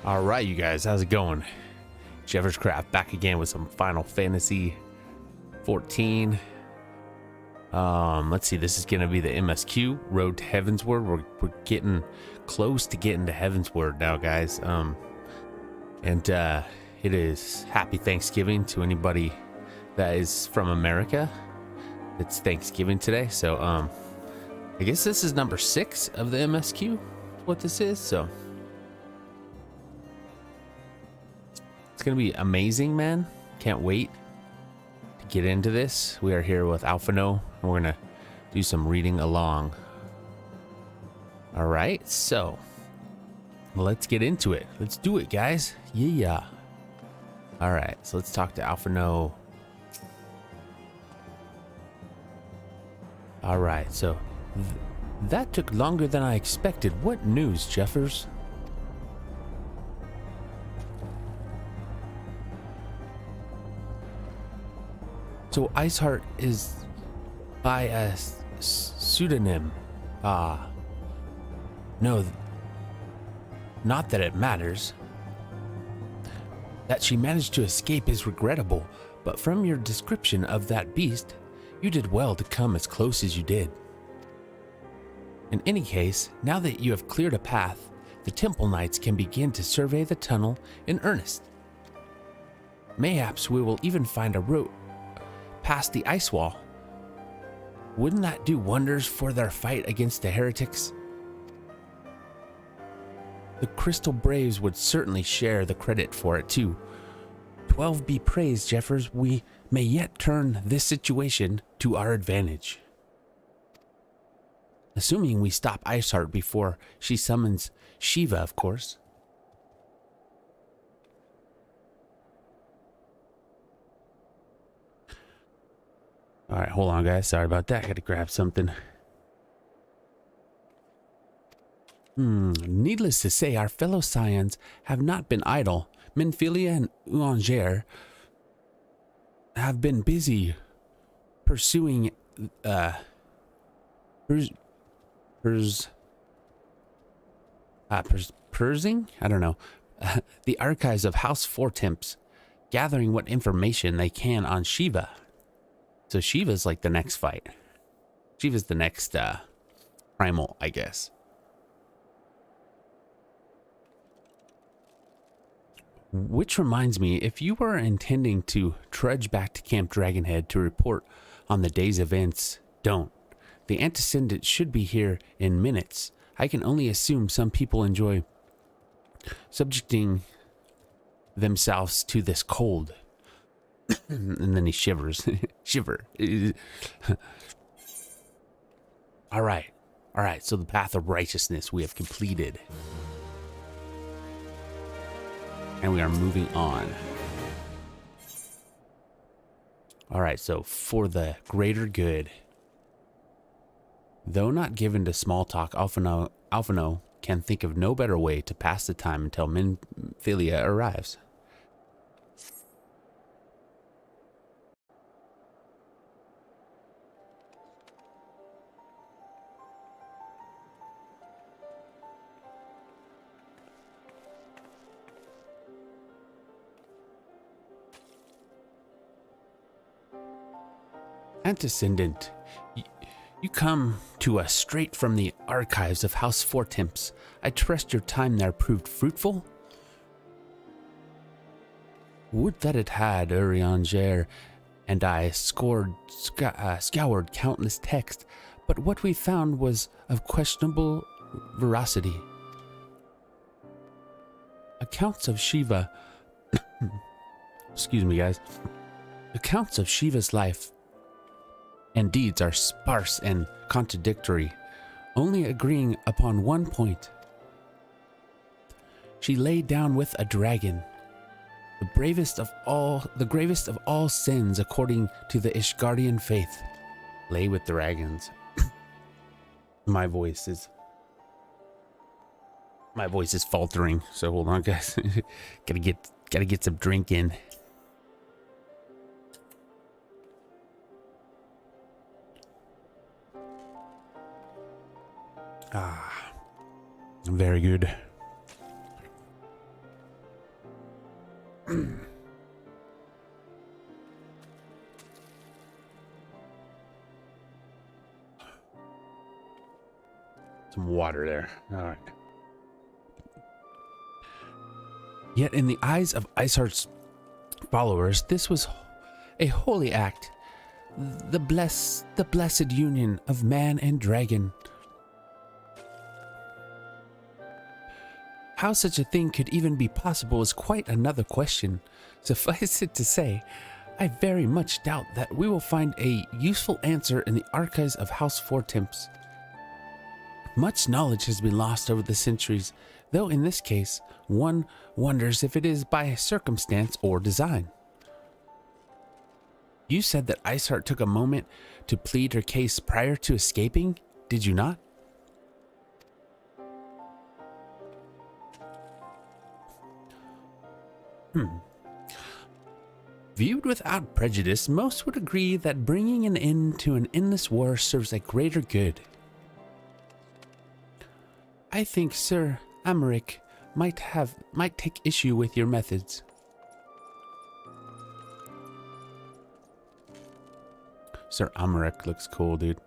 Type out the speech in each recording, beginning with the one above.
All right, you guys, how's it going? JEFFERSCRAFT back again with some Final Fantasy 14. Let's see, this is gonna be the MSQ Road to Heavensward. We're getting close to getting to Heavensward now, guys. It is Happy Thanksgiving to anybody that is from America. It's Thanksgiving today, so I guess this is number 6 of the MSQ. What this is, so. It's gonna be amazing, man. Can't wait to get into this. We are here with Alphino, and we're gonna do some reading along. All right, so let's get into it. Let's do it, guys. Yeah. All right, so let's talk to Alphino. All right, so that took longer than I expected. What news, Jeffers? So Iceheart is by a pseudonym. No, not that it matters. That she managed to escape is regrettable, but from your description of that beast, you did well to come as close as you did. In any case, now that you have cleared a path, the Temple Knights can begin to survey the tunnel in earnest. Mayhaps we will even find a route past the ice wall. Wouldn't that do wonders for their fight against the heretics? The Crystal Braves would certainly share the credit for it too. 12 be praised, Jeffers. We may yet turn this situation to our advantage. Assuming we stop Iceheart before she summons Shiva, of course. All right, hold on, guys. Sorry about that. I got to grab something. Needless to say, our fellow scions have not been idle. Minfilia and Uanger have been busy pursuing Persing? I don't know. The archives of House Fortemps, gathering what information they can on Shiva. So Shiva's like the next fight. Shiva's the next primal, I guess. Which reminds me, if you were intending to trudge back to Camp Dragonhead to report on the day's events, don't. The antecedent should be here in minutes. I can only assume some people enjoy subjecting themselves to this cold. And then he shivers. Shiver. All right. So the path of righteousness we have completed. And we are moving on. All right. So for the greater good. Though not given to small talk, Alphino can think of no better way to pass the time until Minfilia arrives. Antecedent, you come to us straight from the archives of House Fortemps. I trust your time there proved fruitful? Would that it had, Urianger and I scoured countless texts, but what we found was of questionable veracity. Accounts of Shiva... Excuse me, guys. Accounts of Shiva's life and deeds are sparse and contradictory, only agreeing upon one point. She lay down with a dragon, the gravest of all sins according to the Ishgardian faith. Lay with dragons. My voice is faltering, so hold on, guys. gotta get some drink in. Very good. Some water there. All right. Yet in the eyes of Iceheart's followers, this was a holy act. The blessed union of man and dragon. How such a thing could even be possible is quite another question. Suffice it to say, I very much doubt that we will find a useful answer in the archives of House Fortemps. Much knowledge has been lost over the centuries, though in this case, one wonders if it is by circumstance or design. You said that Iceheart took a moment to plead her case prior to escaping, did you not? Viewed without prejudice, most would agree that bringing an end to an endless war serves a greater good. I think Sir Amaric might take issue with your methods. Sir Amaric looks cool, dude.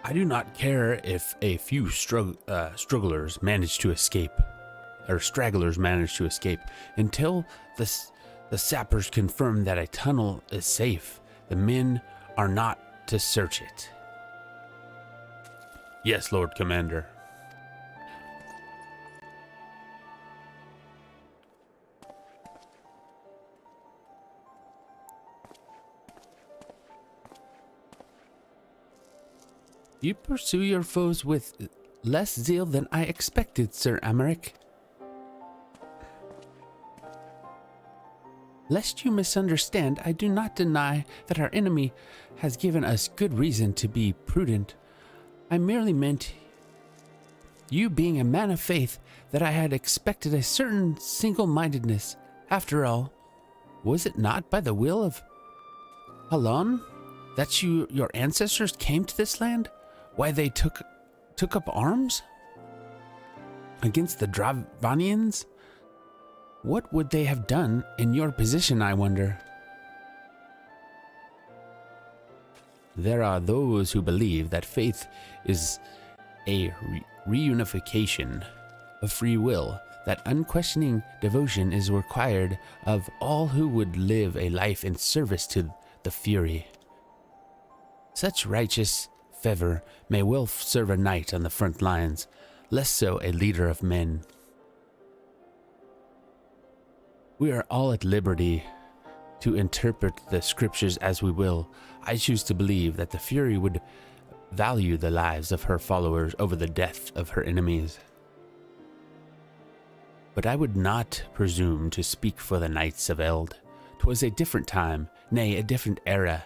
I do not care if a few stragglers manage to escape, until the sappers confirm that a tunnel is safe. The men are not to search it. Yes, Lord Commander. You pursue your foes with less zeal than I expected, Sir Amaric. Lest you misunderstand, I do not deny that our enemy has given us good reason to be prudent. I merely meant, you being a man of faith, that I had expected a certain single-mindedness. After all, was it not by the will of Halon that your ancestors came to this land? Why they took up arms against the Dravanians? What would they have done in your position, I wonder? There are those who believe that faith is a reunification of free will, that unquestioning devotion is required of all who would live a life in service to the Fury. Such righteous fervor may well serve a knight on the front lines, less so a leader of men. We are all at liberty to interpret the scriptures as we will. I choose to believe that the Fury would value the lives of her followers over the death of her enemies. But I would not presume to speak for the Knights of Eld. 'Twas a different time, nay, a different era,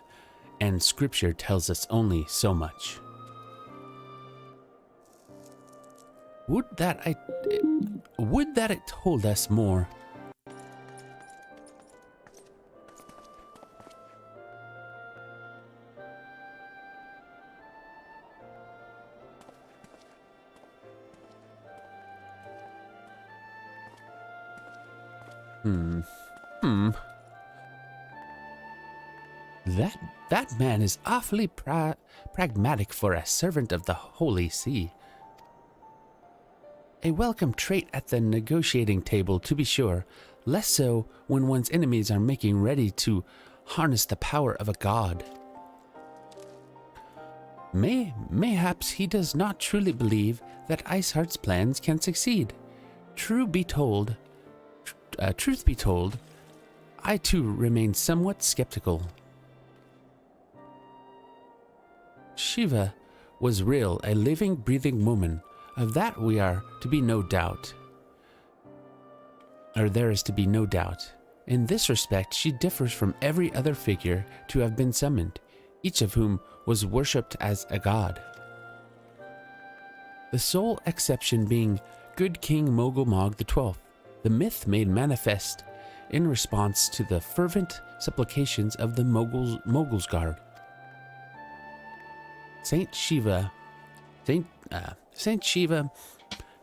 and scripture tells us only so much. Would that it told us more. That man is awfully pragmatic for a servant of the Holy See. A welcome trait at the negotiating table, to be sure, less so when one's enemies are making ready to harness the power of a god. Mayhaps he does not truly believe that Iceheart's plans can succeed. Truth be told, I too remain somewhat skeptical. Shiva was real, a living, breathing woman. Of that we are to be no doubt. Or there is to be no doubt. In this respect, she differs from every other figure to have been summoned, each of whom was worshipped as a god. The sole exception being good King Mogul Mog XII, the myth made manifest in response to the fervent supplications of the Mogul's Guard. Saint Shiva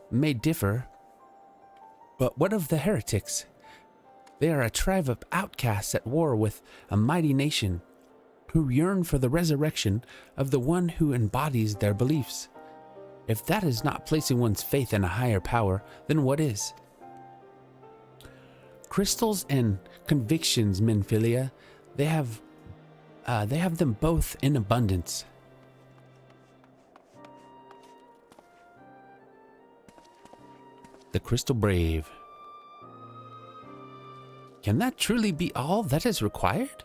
may differ, but what of the heretics? They are a tribe of outcasts at war with a mighty nation who yearn for the resurrection of the one who embodies their beliefs. If that is not placing one's faith in a higher power, then what is? Crystals and convictions, Minfilia, they have them both in abundance. The Crystal Brave. Can that truly be all that is required?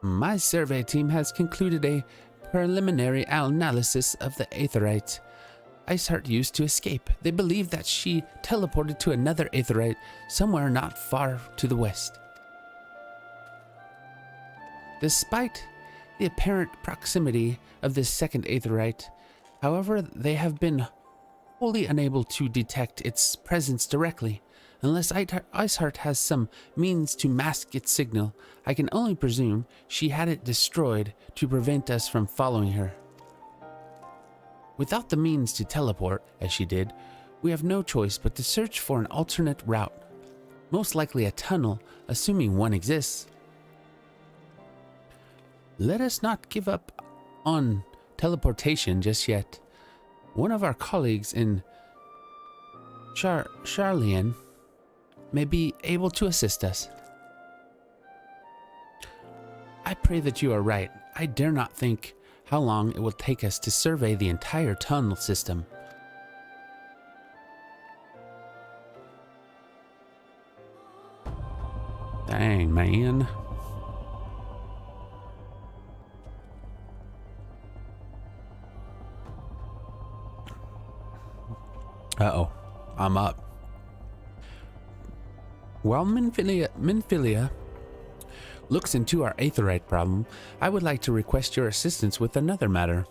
My survey team has concluded a preliminary analysis of the Aetheryte Iceheart used to escape. They believe that she teleported to another Aetheryte somewhere not far to the west. Despite the apparent proximity of this second Aetheryte, however, they have been wholly unable to detect its presence directly. Unless Iceheart has some means to mask its signal, I can only presume she had it destroyed to prevent us from following her. Without the means to teleport, as she did, we have no choice but to search for an alternate route. Most likely a tunnel, assuming one exists. Let us not give up on teleportation just yet. One of our colleagues in Charlian may be able to assist us. I pray that you are right. I dare not think how long it will take us to survey the entire tunnel system. Dang, man. Uh-oh, I'm up. While Minfilia looks into our Aetheryte problem, I would like to request your assistance with another matter.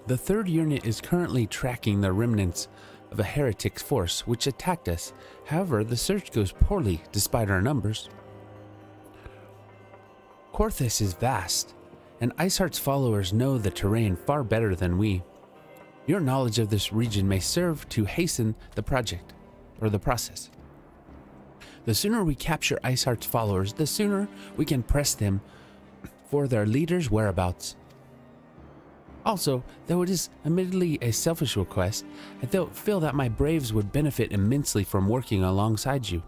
The third unit is currently tracking the remnants of a heretic force which attacked us. However, the search goes poorly despite our numbers. Korthus is vast, and Iceheart's followers know the terrain far better than we. Your knowledge of this region may serve to hasten the project, or the process. The sooner we capture Iceheart's followers, the sooner we can press them for their leader's whereabouts. Also, though it is admittedly a selfish request, I feel that my braves would benefit immensely from working alongside you.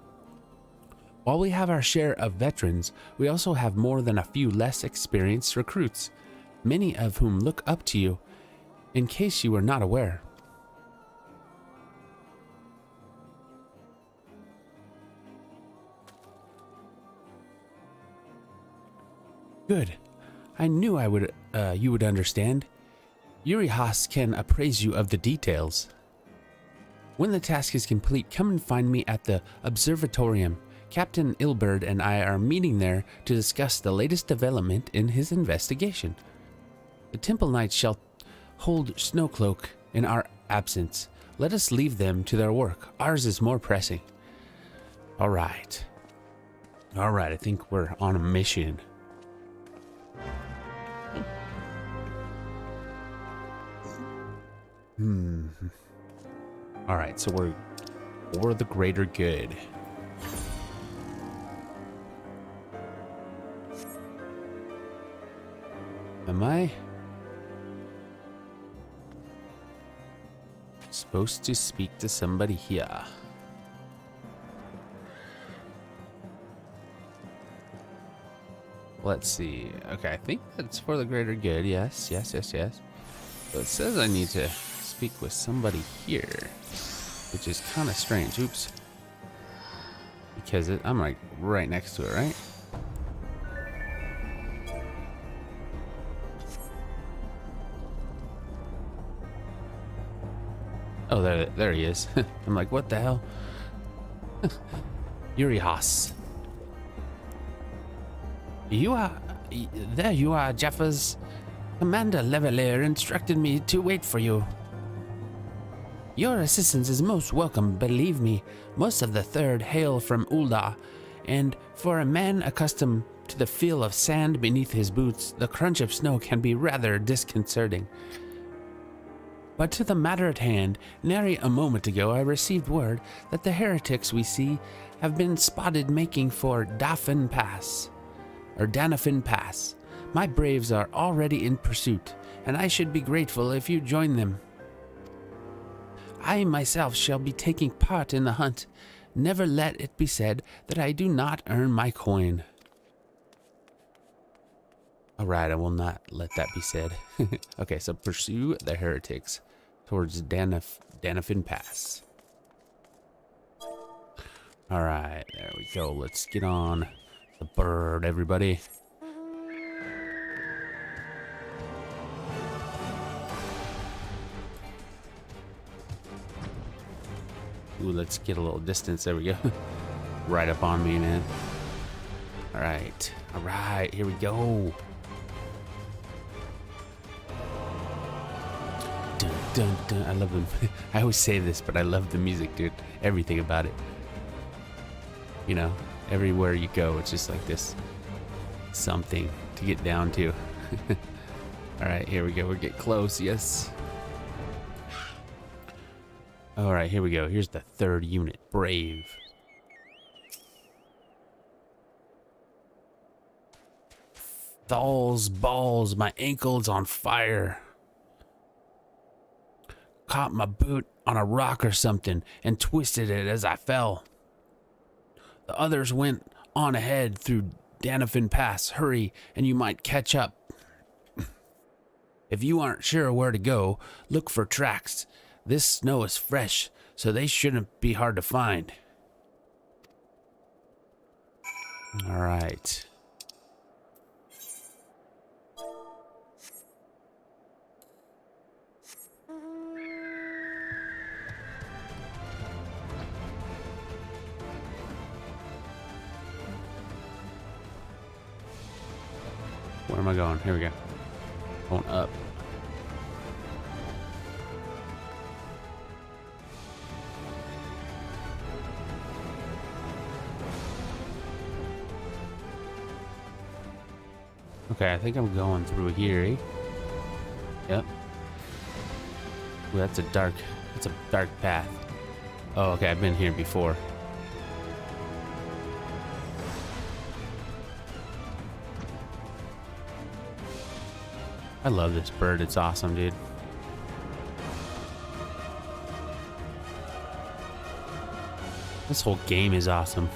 While we have our share of veterans, we also have more than a few less experienced recruits, many of whom look up to you, in case you were not aware. Good. I knew you would understand. Yurihas can appraise you of the details. When the task is complete, come and find me at the observatorium. Captain Ilberd and I are meeting there to discuss the latest development in his investigation. The Temple Knights shall hold Snowcloak in our absence. Let us leave them to their work. Ours is more pressing. All right, I think we're on a mission. All right, so we're for the greater good. Am I supposed to speak to somebody here? Let's see. Okay, I think that's for the greater good. Yes. But it says I need to speak with somebody here, which is kind of strange. Oops. Because I'm like right next to it, right? Oh, there he is. I'm like, what the hell? Yurihas. There you are, Jeffers. Commander Levelier instructed me to wait for you. Your assistance is most welcome, believe me. Most of the Third hail from Ulda, and for a man accustomed to the feel of sand beneath his boots, the crunch of snow can be rather disconcerting. But to the matter at hand, nary a moment ago I received word that the heretics we see have been spotted making for Danafin Pass. My braves are already in pursuit, and I should be grateful if you join them. I myself shall be taking part in the hunt. Never let it be said that I do not earn my coin. Alright, I will not let that be said. Okay, so pursue the heretics towards Danafin Pass. Alright, there we go. Let's get on the bird, everybody. Ooh, let's get a little distance. There we go. Right up on me, man. Alright, alright, here we go. Dun, dun, dun. I love them. I always say this, but I love the music, dude. Everything about it. You know, everywhere you go, it's just like this. Something to get down to. Alright, here we go. We're getting close, yes. Alright, here we go. Here's the 3rd unit. Brave. Thalls, balls, my ankle's on fire. Caught my boot on a rock or something and twisted it as I fell. The others went on ahead through Danafin Pass. Hurry, and you might catch up. If you aren't sure where to go, look for tracks. This snow is fresh, so they shouldn't be hard to find. All right. Where am I going? Here we go. Going up. Okay, I think I'm going through here, eh? Yep. Ooh, that's a dark path. Oh, okay, I've been here before. I love this bird. It's awesome, dude. This whole game is awesome.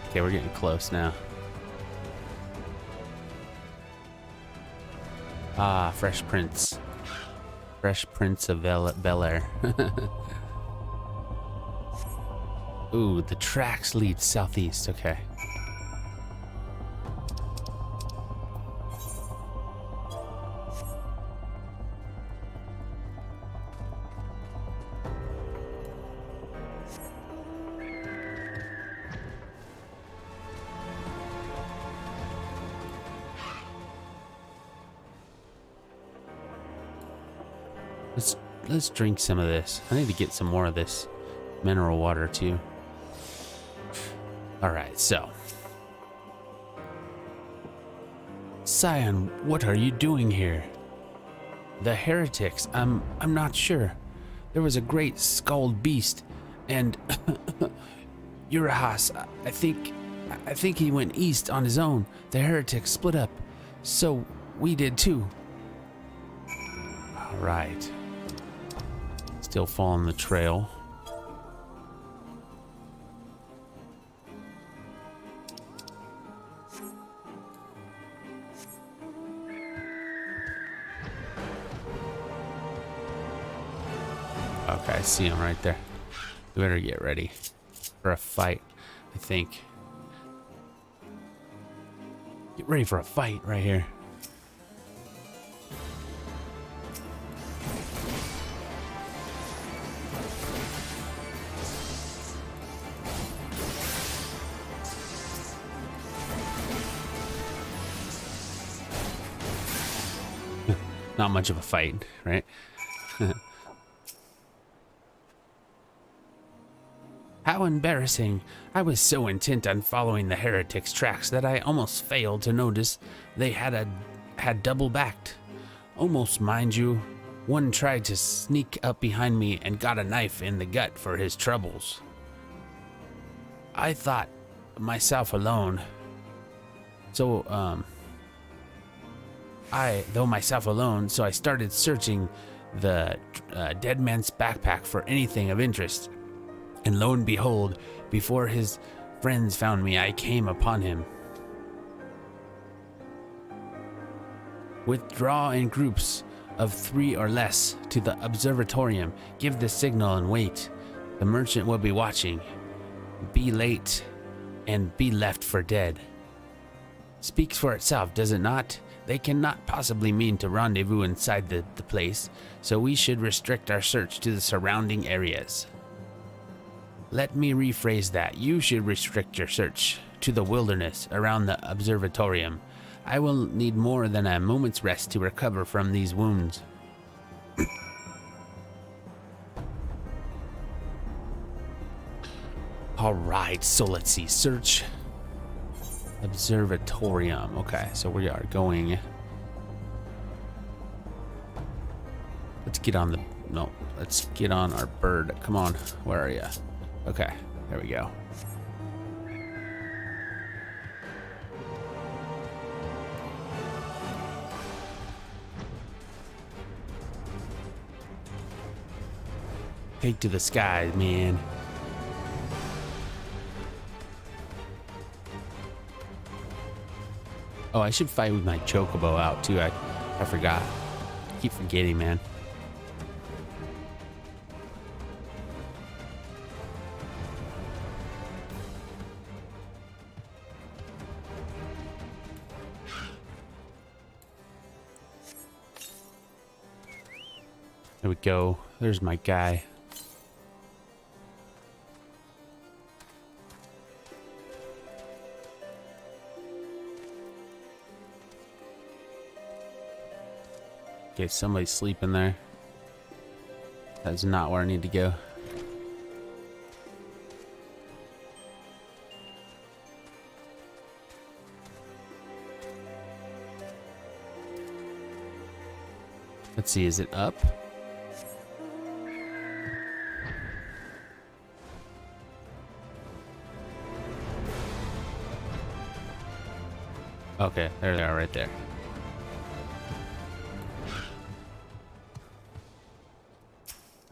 Okay, we're getting close now. Ah, Fresh Prince. Fresh Prince of Bel-Air. Ooh, the tracks lead southeast. Okay. Let's drink some of this. I need to get some more of this mineral water too. Alright, so. Scion, what are you doing here? The heretics, I'm not sure. There was a great skulled beast, and Urahas, I think he went east on his own. The heretics split up, so we did too. Alright. Still following the trail. Okay, I see him right there. We better get ready for a fight, I think. Get ready for a fight right here. Not much of a fight, right? How embarrassing. I was so intent on following the heretics' tracks that I almost failed to notice they had double backed. Almost, mind you. One tried to sneak up behind me and got a knife in the gut for his troubles. I thought myself alone. So, so I started searching the dead man's backpack for anything of interest. And lo and behold, before his friends found me, I came upon him. Withdraw in groups of 3 or less to the observatorium. Give the signal and wait. The merchant will be watching. Be late and be left for dead. Speaks for itself, does it not? They cannot possibly mean to rendezvous inside the place, so we should restrict our search to the surrounding areas. Let me rephrase that. You should restrict your search to the wilderness around the observatorium. I will need more than a moment's rest to recover from these wounds. Alright, so let's see. Search observatorium. Okay, so we are going. Let's get on the. No, let's get on our bird. Come on, where are you? Okay, there we go. Take to the skies, man. Oh, I should fight with my chocobo out too. I forgot. Keep forgetting, man. There we go. There's my guy. Okay, somebody's sleeping there. That's not where I need to go. Let's see, is it up? Okay, there they are right there.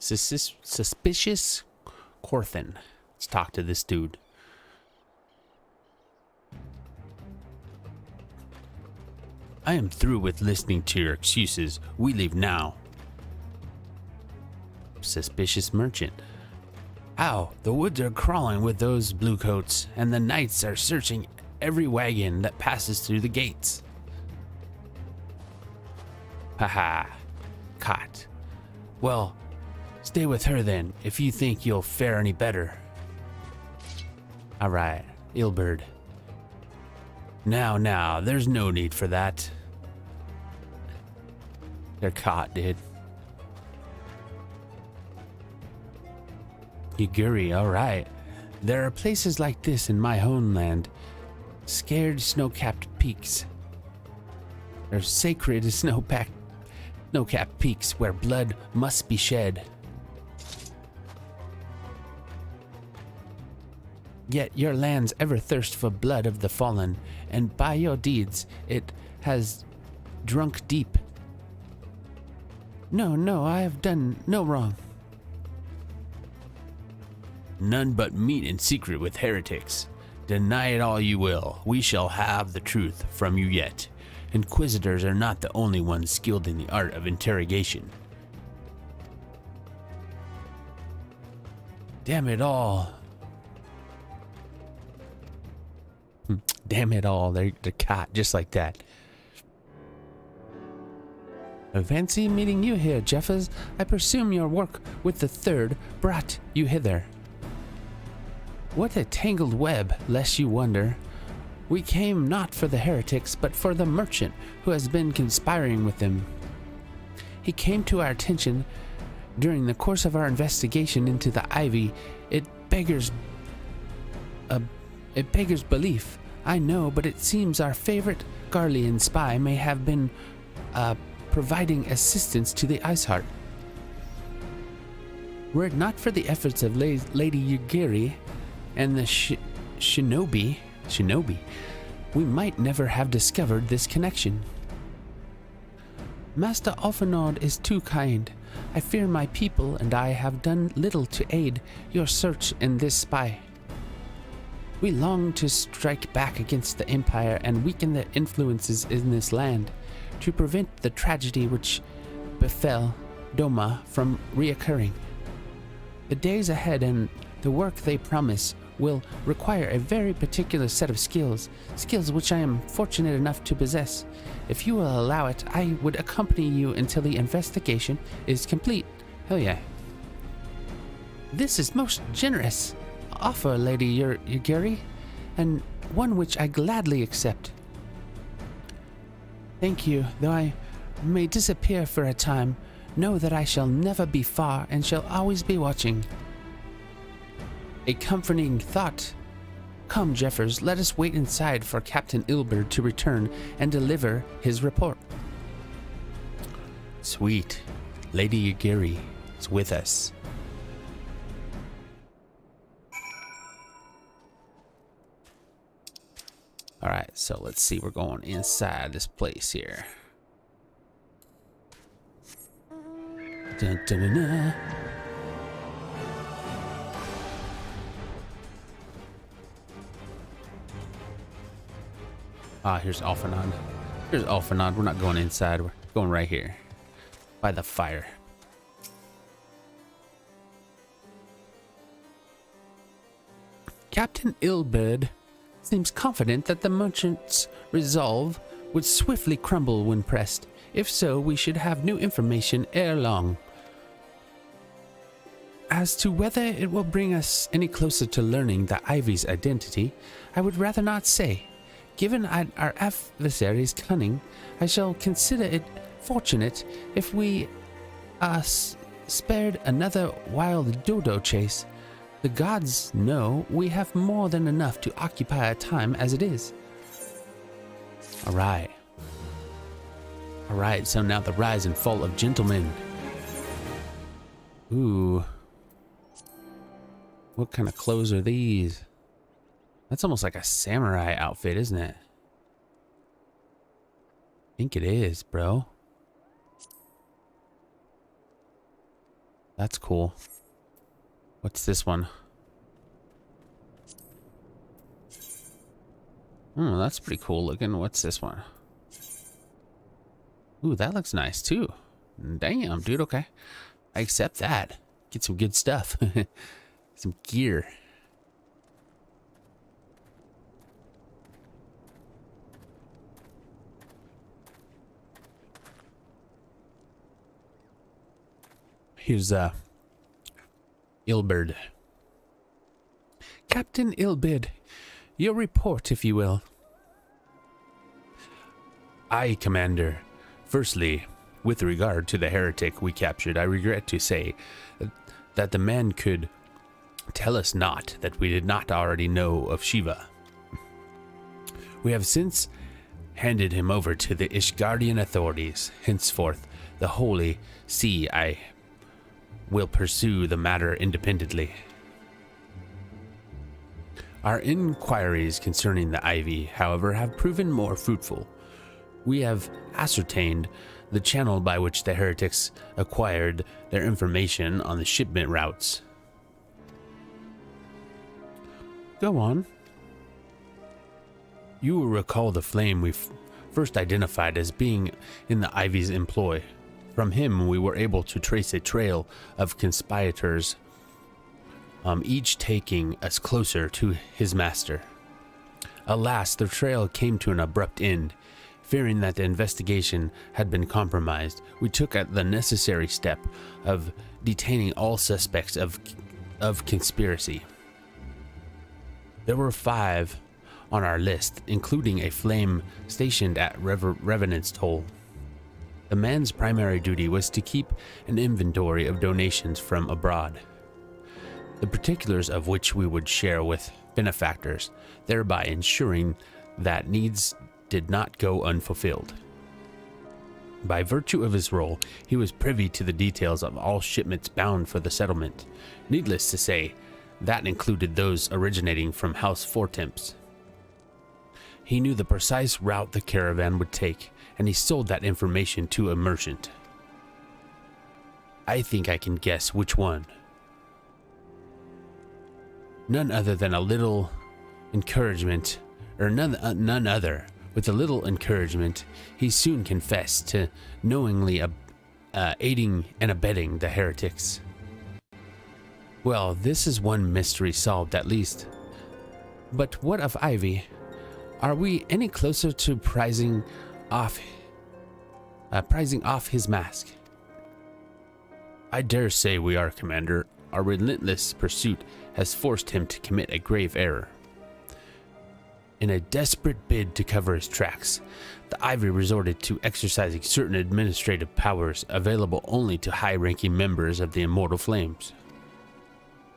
Suspicious Corthan. Let's talk to this dude. I am through with listening to your excuses. We leave now. Suspicious merchant. How? The woods are crawling with those bluecoats, and the knights are searching every wagon that passes through the gates. Haha. Caught. Well, stay with her then, if you think you'll fare any better. Alright, Illbird. Now, there's no need for that. They're caught, dude. Yuguri, alright. There are places like this in my homeland. Scared snow-capped peaks. They're sacred snow-capped peaks where blood must be shed. Yet your lands ever thirst for blood of the fallen, and by your deeds it has drunk deep. No, I have done no wrong. None but meet in secret with heretics. Deny it all you will, we shall have the truth from you yet. Inquisitors are not the only ones skilled in the art of interrogation. Damn it all. Damn it all, they're caught just like that. I fancy meeting you here, Jeffers. I presume your work with the Third brought you hither. What a tangled web, lest you wonder. We came not for the heretics, but for the merchant who has been conspiring with them. He came to our attention during the course of our investigation into the ivy. It beggars belief. I know, but it seems our favorite Garlean spy may have been providing assistance to the Iceheart. Were it not for the efforts of Lady Yugiri and the Shinobi, we might never have discovered this connection. Master Alphinaud is too kind. I fear my people and I have done little to aid your search in this spy. We long to strike back against the Empire and weaken the influences in this land, to prevent the tragedy which befell Doma from reoccurring. The days ahead and the work they promise will require a very particular set of skills which I am fortunate enough to possess. If you will allow it, I would accompany you until the investigation is complete. Hell yeah. This is most generous offer, Lady Yugiri, and one which I gladly accept. Thank you, though I may disappear for a time. Know that I shall never be far and shall always be watching. A comforting thought. Come, Jeffers, let us wait inside for Captain Ilberd to return and deliver his report. Sweet. Lady Yugiri is with us. Alright, so let's see. We're going inside this place here. Dun, dun, dun, dun. Ah, here's Alphinaud. Here's Alphinaud. We're not going inside. We're going right here. By the fire. Captain Ilberd seems confident that the merchant's resolve would swiftly crumble when pressed. If so, we should have new information ere long. As to whether it will bring us any closer to learning the Ivy's identity, I would rather not say. Given our adversary's cunning, I shall consider it fortunate if we are spared another wild dodo chase. The gods know we have more than enough to occupy our time as it is. Alright. Alright, so now the rise and fall of gentlemen. Ooh. What kind of clothes are these? That's almost like a samurai outfit, isn't it? I think it is, bro. That's cool. What's this one? Oh, that's pretty cool looking. What's this one? Ooh, that looks nice too. Damn, dude, okay. I accept that. Get some good stuff. Some gear. Here's Ilberd. Captain Ilberd, your report, if you will. Aye, Commander. Firstly, with regard to the heretic we captured, I regret to say that the man could tell us not that we did not already know of Shiva. We have since handed him over to the Ishgardian authorities. Henceforth, the Holy See I will pursue the matter independently. Our inquiries concerning the Ivy, however, have proven more fruitful. We have ascertained the channel by which the heretics acquired their information on the shipment routes. Go on. You will recall the flame we first identified as being in the Ivy's employ. From him, we were able to trace a trail of conspirators, each taking us closer to his master. Alas, the trail came to an abrupt end. Fearing that the investigation had been compromised, we took the necessary step of detaining all suspects of conspiracy. There were 5 on our list, including a flame stationed at Revenant's Toll. The man's primary duty was to keep an inventory of donations from abroad, the particulars of which we would share with benefactors, thereby ensuring that needs did not go unfulfilled. By virtue of his role, he was privy to the details of all shipments bound for the settlement. Needless to say, that included those originating from House Fortemps. He knew the precise route the caravan would take, and he sold that information to a merchant. I think I can guess which one. None other than a little encouragement, or none other. With a little encouragement, he soon confessed to knowingly aiding and abetting the heretics. Well, this is one mystery solved at least. But what of Ivy? Are we any closer to prizing off his mask? I dare say we are, Commander. Our relentless pursuit has forced him to commit a grave error. In a desperate bid to cover his tracks, the Ivy resorted to exercising certain administrative powers available only to high-ranking members of the Immortal Flames.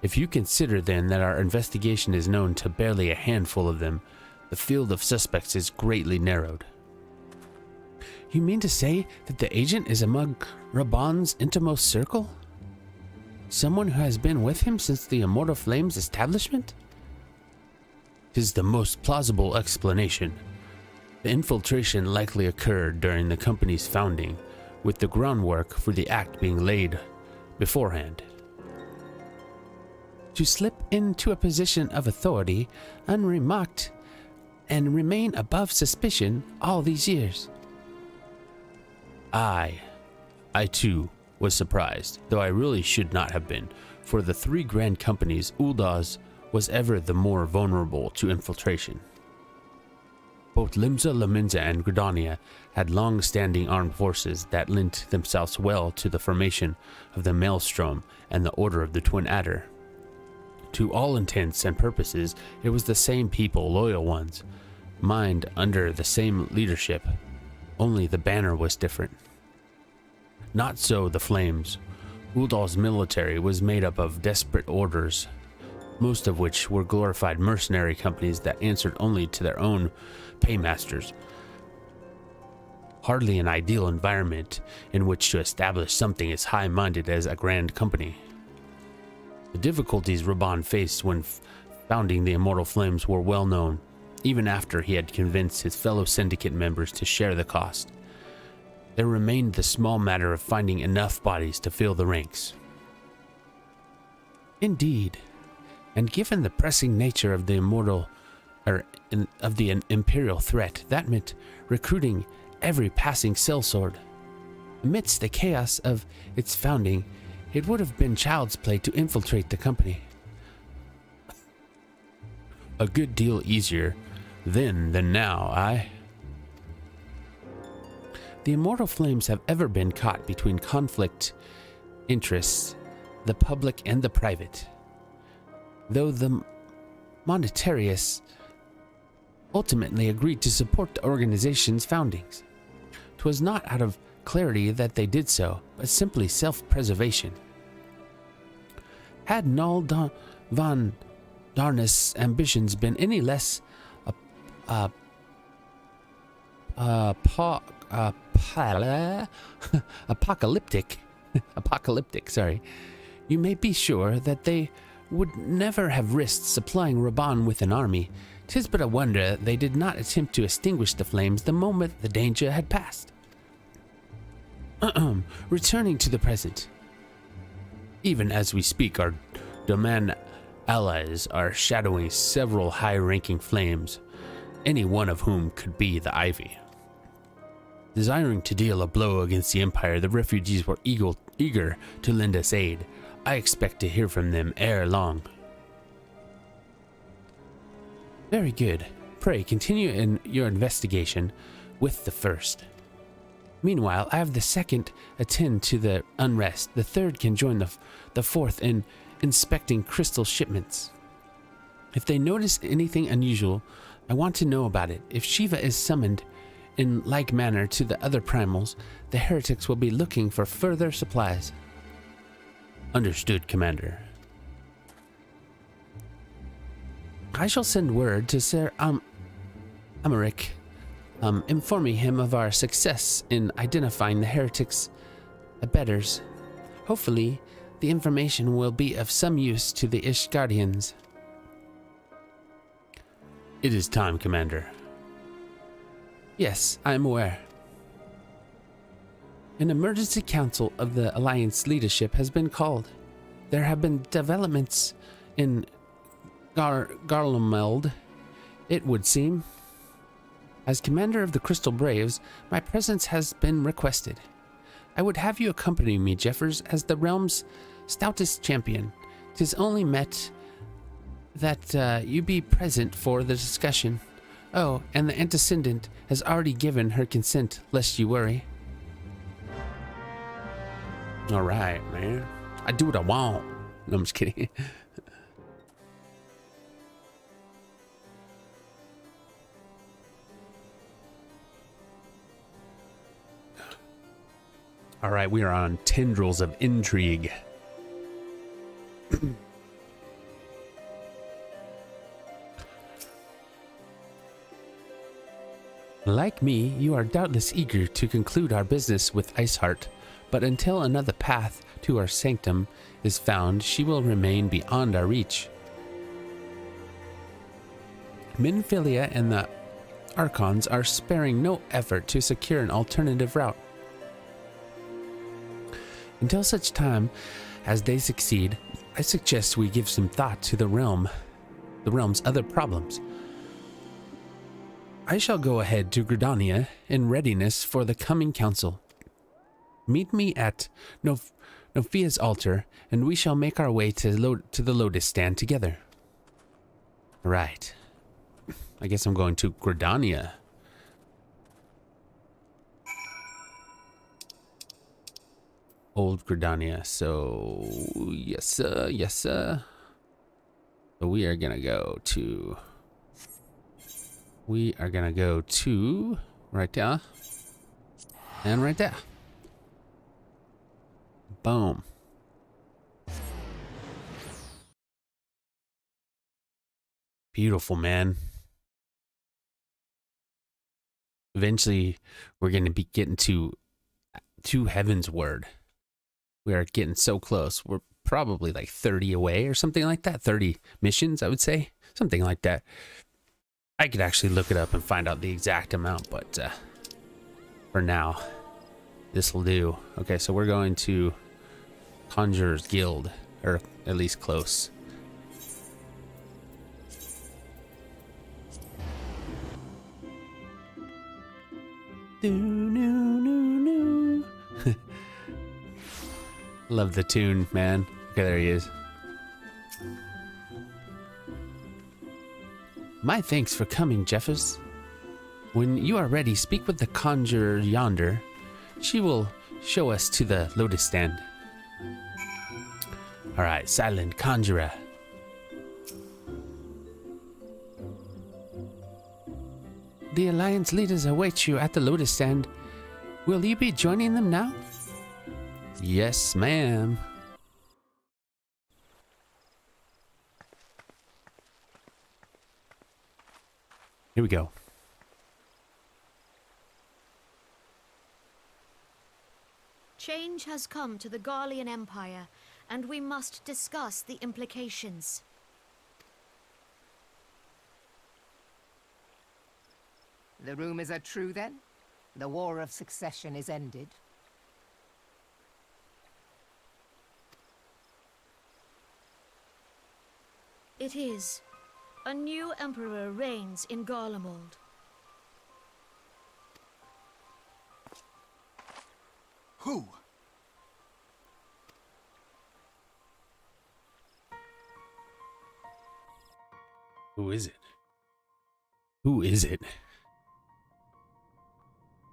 If you consider then that our investigation is known to barely a handful of them, the field of suspects is greatly narrowed. You mean to say that the agent is among Raban's innermost circle? Someone who has been with him since the Immortal Flames establishment? 'Tis the most plausible explanation. The infiltration likely occurred during the company's founding, with the groundwork for the act being laid beforehand. To slip into a position of authority unremarked and remain above suspicion all these years. I too was surprised, though I really should not have been, for the three grand companies, Uldaz was ever the more vulnerable to infiltration. Both Limsa, Laminza, and Gridania had long-standing armed forces that lent themselves well to the formation of the Maelstrom and the Order of the Twin Adder. To all intents and purposes, it was the same people, loyal ones, mined under the same leadership, only the banner was different. Not so the Flames. Uldal's military was made up of desperate orders, most of which were glorified mercenary companies that answered only to their own paymasters. Hardly an ideal environment in which to establish something as high-minded as a grand company. The difficulties Raban faced when founding the Immortal Flames were well known, even after he had convinced his fellow syndicate members to share the cost. There remained the small matter of finding enough bodies to fill the ranks. Indeed, and given the pressing nature of the imperial threat, that meant recruiting every passing sellsword. Amidst the chaos of its founding, it would have been child's play to infiltrate the company. A good deal easier then than now, The Immortal Flames have ever been caught between conflict interests, the public and the private. Though the monetarists ultimately agreed to support the organization's foundings, 'twas not out of clarity that they did so, but simply self-preservation. Had Null von Darnus' ambitions been any less apocalyptic, you may be sure that they would never have risked supplying Raban with an army. 'Tis but a wonder they did not attempt to extinguish the flames the moment the danger had passed. Returning to the present. Even as we speak, our Doman allies are shadowing several high-ranking flames, any one of whom could be the Ivy. Desiring to deal a blow against the Empire, the refugees were eager to lend us aid. I expect to hear from them ere long. Very good. Pray continue in your investigation with the first. Meanwhile, I have the second attend to the unrest. The third can join the fourth in inspecting crystal shipments. If they notice anything unusual, I want to know about it. If Shiva is summoned in like manner to the other primals, the heretics will be looking for further supplies. Understood, Commander. I shall send word to Sir Amaric informing him of our success in identifying the heretics' abettors. Hopefully, the information will be of some use to the Ishgardians. It is time, Commander. Yes, I am aware. An emergency council of the Alliance leadership has been called. There have been developments in Garlemald, it would seem. As commander of the Crystal Braves, my presence has been requested. I would have you accompany me, Jeffers, as the realm's stoutest champion. 'Tis only met that you be present for the discussion. Oh, and the antecedent has already given her consent, lest you worry. All right, man. I do what I want. No, I'm just kidding. All right, we are on Tendrils of Intrigue. Like me, you are doubtless eager to conclude our business with Iceheart, but until another path to our sanctum is found, she will remain beyond our reach. Minfilia and the Archons are sparing no effort to secure an alternative route. Until such time as they succeed, I suggest we give some thought to the realm's other problems. I shall go ahead to Gridania in readiness for the coming council. Meet me at Nophia's altar, and we shall make our way to the Lotus stand together. Right. I guess I'm going to Gridania. Old Gridania. So, yes, sir. Yes, sir. So we are gonna go to... right there. And right there. Boom. Beautiful, man. Eventually, we're going to be getting to Heavensward. We are getting so close. We're probably like 30 away or something like that. 30 missions, I would say. Something like that. I could actually look it up and find out the exact amount, but for now, this will do. Okay, so we're going to Conjurer's Guild, or at least close. Love the tune, man. Okay, there he is. My thanks for coming, Jeffers. When you are ready, speak with the conjurer yonder. She will show us to the Lotus stand. All right, silent conjurer. The Alliance leaders await you at the Lotus stand. Will you be joining them now? Yes, ma'am. Here we go. Change has come to the Garlean Empire, and we must discuss the implications. The rumors are true, then? The War of Succession is ended? It is. A new emperor reigns in Garlemald. Who? Who is it? Who is it?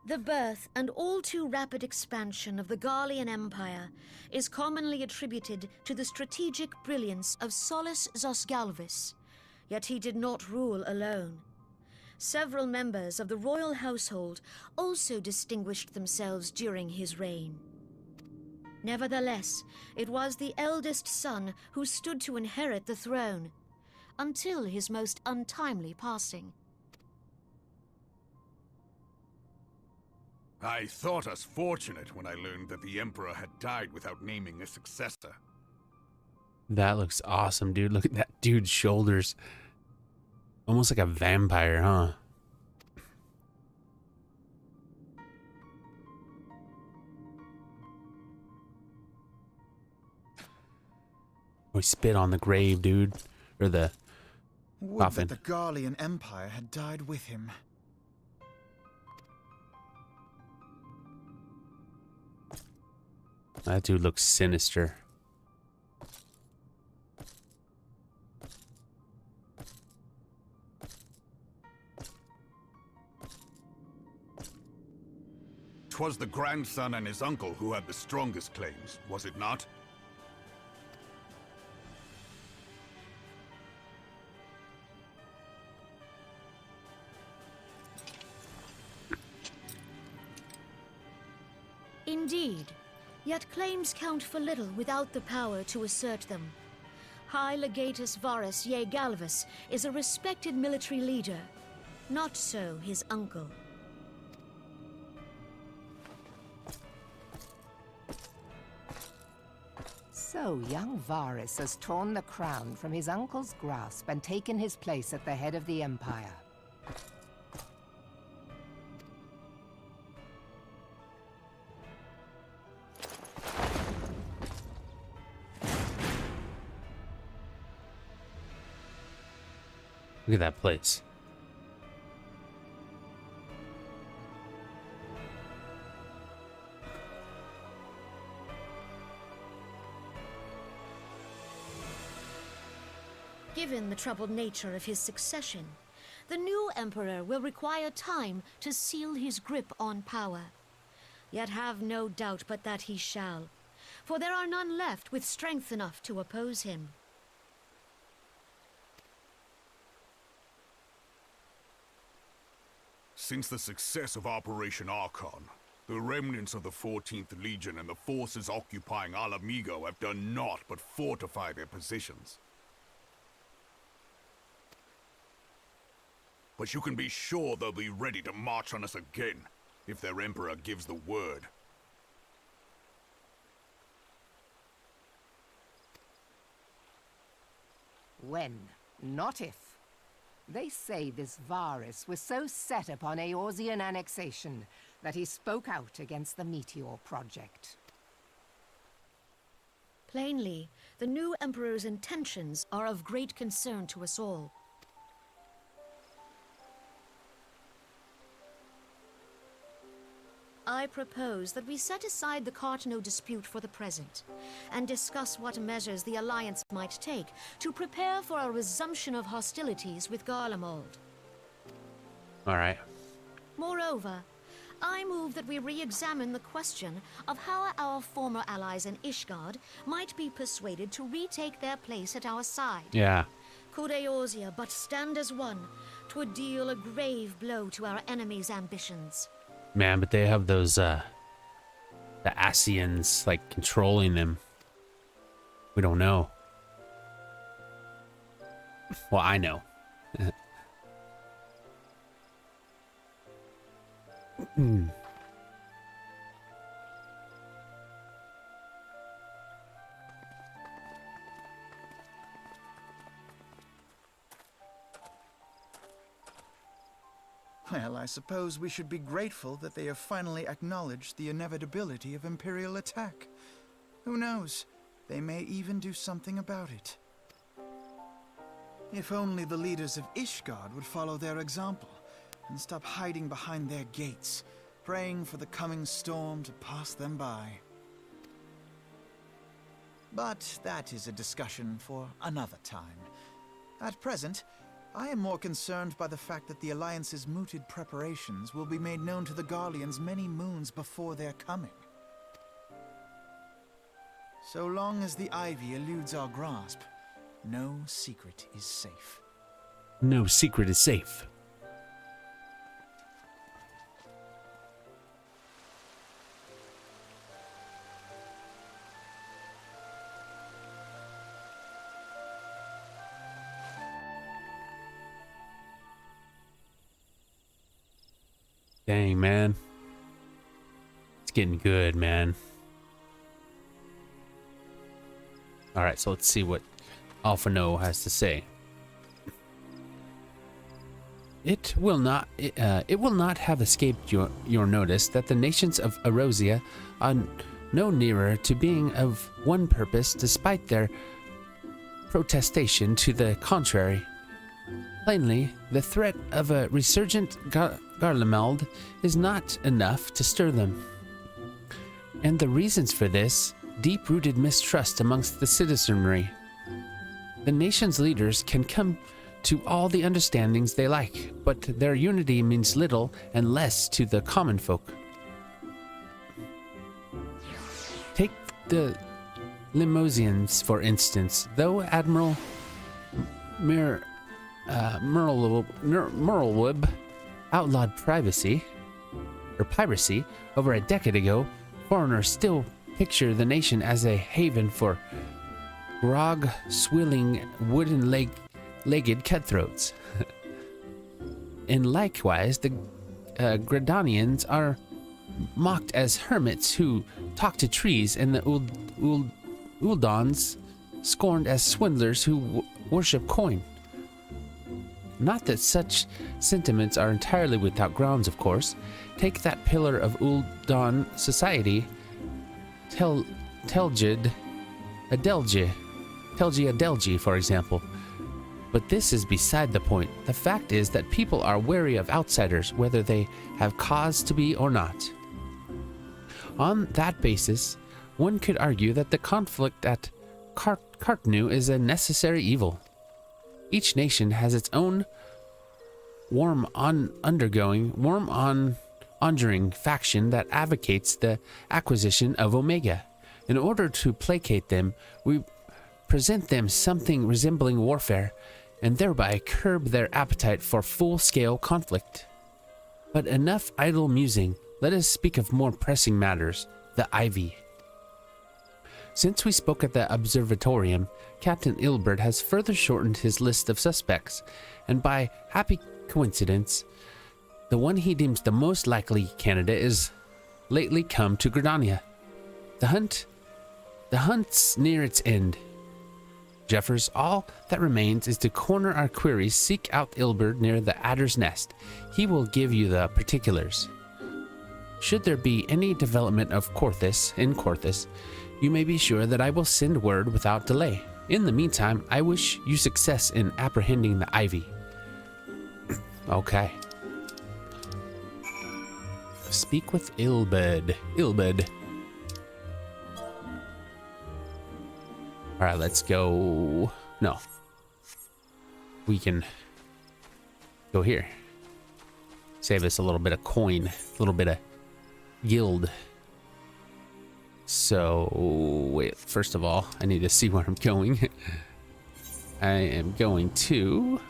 The birth and all too rapid expansion of the Garlean Empire is commonly attributed to the strategic brilliance of Solus Zosgalvis, yet he did not rule alone. Several members of the royal household also distinguished themselves during his reign. Nevertheless, it was the eldest son who stood to inherit the throne, until his most untimely passing. I thought us fortunate when I learned that the Emperor had died without naming a successor. That looks awesome, dude. Look at that dude's shoulders. Almost like a vampire, huh? We spit on the grave, dude. Or the Would coffin. that the Garlean Empire had died with him. That dude looks sinister. Twas the grandson and his uncle who had the strongest claims, was it not? Indeed, yet claims count for little without the power to assert them. High Legatus Varus Ye Galvus is a respected military leader. Not so his uncle. So young Varus has torn the crown from his uncle's grasp and taken his place at the head of the Empire. Look at that place. Given the troubled nature of his succession, the new emperor will require time to seal his grip on power. Yet have no doubt but that he shall, for there are none left with strength enough to oppose him. Since the success of Operation Archon, the remnants of the 14th Legion and the forces occupying Alamigo have done naught but fortify their positions. But you can be sure they'll be ready to march on us again, if their Emperor gives the word. When, not if. They say this Varus was so set upon Eorzean annexation that he spoke out against the Meteor Project. Plainly, the new emperor's intentions are of great concern to us all. I propose that we set aside the Cartno dispute for the present, and discuss what measures the Alliance might take to prepare for a resumption of hostilities with Garlemald. Alright. Moreover, I move that we re-examine the question of how our former allies in Ishgard might be persuaded to retake their place at our side. Yeah. Could Eorzea but stand as one, 'twould deal a grave blow to our enemies' ambitions. Man, but they have those, the Asians, like, controlling them. We don't know. Well, I know. Well, I suppose we should be grateful that they have finally acknowledged the inevitability of Imperial attack. Who knows? They may even do something about it. If only the leaders of Ishgard would follow their example and stop hiding behind their gates, praying for the coming storm to pass them by. But that is a discussion for another time. At present, I am more concerned by the fact that the Alliance's mooted preparations will be made known to the Garleans many moons before their coming. So long as the Ivy eludes our grasp, no secret is safe. No secret is safe. Dang, man. getting good, man. All right, so let's see what Alphano has to say. It will not have escaped your notice that the nations of Erosia are no nearer to being of one purpose, despite their protestation to the contrary. Plainly, the threat of a resurgent Garlemald is not enough to stir them. And the reasons for this, deep-rooted mistrust amongst the citizenry. The nation's leaders can come to all the understandings they like, but their unity means little and less to the common folk. Take the Limosians, for instance. Though Admiral Merlweb outlawed piracy over a decade ago, foreigners still picture the nation as a haven for grog-swilling, wooden-legged cutthroats. And likewise, the Gradanians are mocked as hermits who talk to trees, and the Uldons scorned as swindlers who worship coin. Not that such sentiments are entirely without grounds, of course. Take that pillar of Uldon society, Telgi Adelgi, for example. But this is beside the point. The fact is that people are wary of outsiders, whether they have cause to be or not. On that basis, one could argue that the conflict at Kartnu is a necessary evil. Each nation has its own worm-ondering faction that advocates the acquisition of Omega. In order to placate them, we present them something resembling warfare, and thereby curb their appetite for full-scale conflict. But enough idle musing. Let us speak of more pressing matters, the Ivy. Since we spoke at the observatorium, Captain Ilbert has further shortened his list of suspects, and by happy coincidence, the one he deems the most likely candidate is lately come to Gridania. The hunt's near its end. Jeffers, all that remains is to corner our queries, seek out Ilbert near the Adder's Nest. He will give you the particulars. Should there be any development in Corthus, you may be sure that I will send word without delay. In the meantime, I wish you success in apprehending the Ivy. Okay. Speak with Ilbed. Alright, let's go. No. We can go here. Save us a little bit of coin, a little bit of guild. So, wait, first of all, I need to see where I'm going. I am going to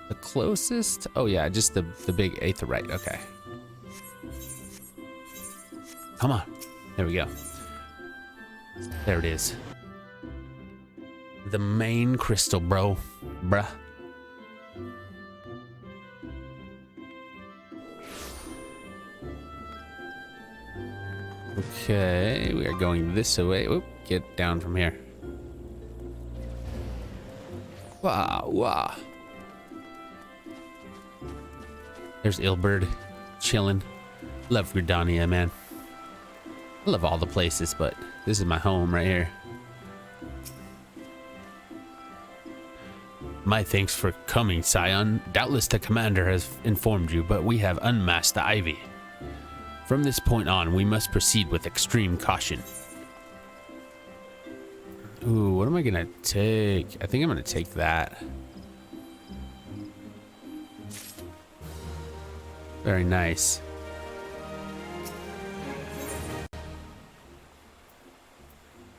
the closest. Oh, yeah, just the big aetheryte. Okay. Come on. There we go. There it is. The main crystal, bruh. Okay, we are going this way. Oop, get down from here. Wow. There's Ilbert, chilling. Love Gridania, man. I love all the places, but this is my home right here. My thanks for coming, Scion. Doubtless the commander has informed you, but we have unmasked the Ivy. From this point on, we must proceed with extreme caution. Ooh, what am I gonna take? I think I'm gonna take that. Very nice.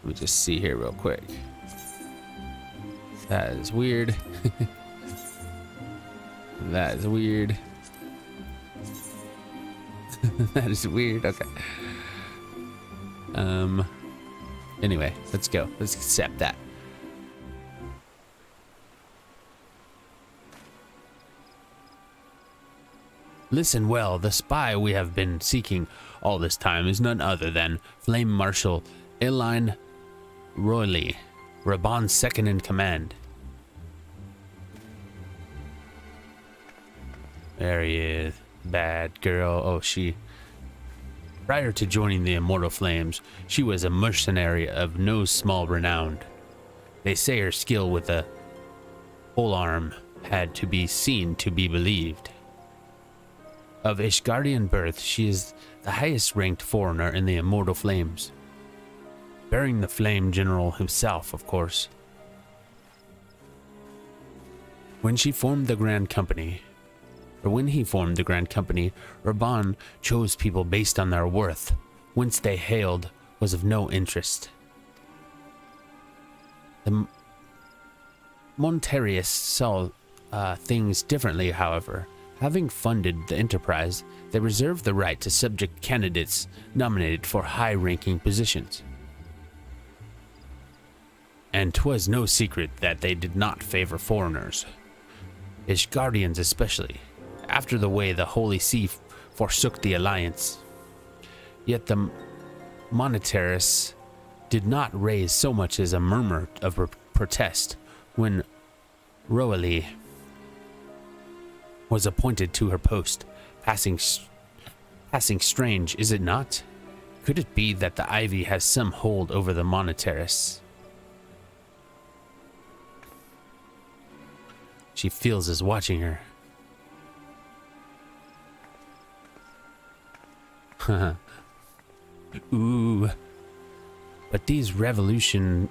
Let me just see here real quick. That is weird. That is weird. That is weird. Okay. Anyway, let's go. Let's accept that. Listen well, the spy we have been seeking all this time is none other than Flame Marshal Eline Royley, Raban's second in command. There he is. Bad girl. Oh, she... Prior to joining the Immortal Flames, she was a mercenary of no small renown. They say her skill with a polearm had to be seen to be believed. Of Ishgardian birth, she is the highest ranked foreigner in the Immortal Flames. Bearing the Flame General himself, of course. When he formed the Grand Company, Raban chose people based on their worth. Whence they hailed was of no interest. The Montarius saw things differently, however. Having funded the enterprise, they reserved the right to subject candidates nominated for high-ranking positions. And 'twas no secret that they did not favor foreigners, Ishgardians especially, after the way the Holy See forsook the Alliance. Yet the Monetarists did not raise so much as a murmur of protest when Roali was appointed to her post. Passing strange, is it not? Could it be that the Ivy has some hold over the Monetarists? She feels us watching her. Ooh. But these revelations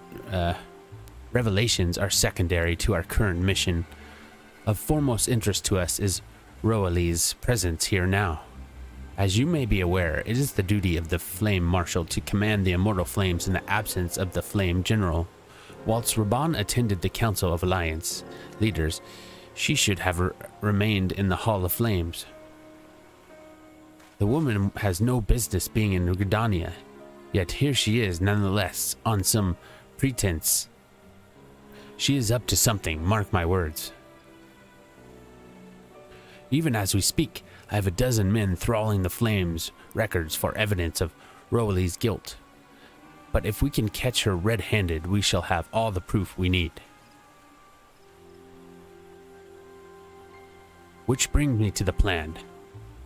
are secondary to our current mission. Of foremost interest to us is Roali's presence here now. As you may be aware, it is the duty of the Flame Marshal to command the Immortal Flames in the absence of the Flame General. Whilst Raban attended the Council of Alliance leaders, she should have remained in the Hall of Flames. The woman has no business being in Gridania, yet here she is nonetheless, on some pretense. She is up to something, mark my words. Even as we speak, I have a dozen men trawling the Flames records for evidence of Roali's guilt. But if we can catch her red-handed, we shall have all the proof we need. Which brings me to the plan.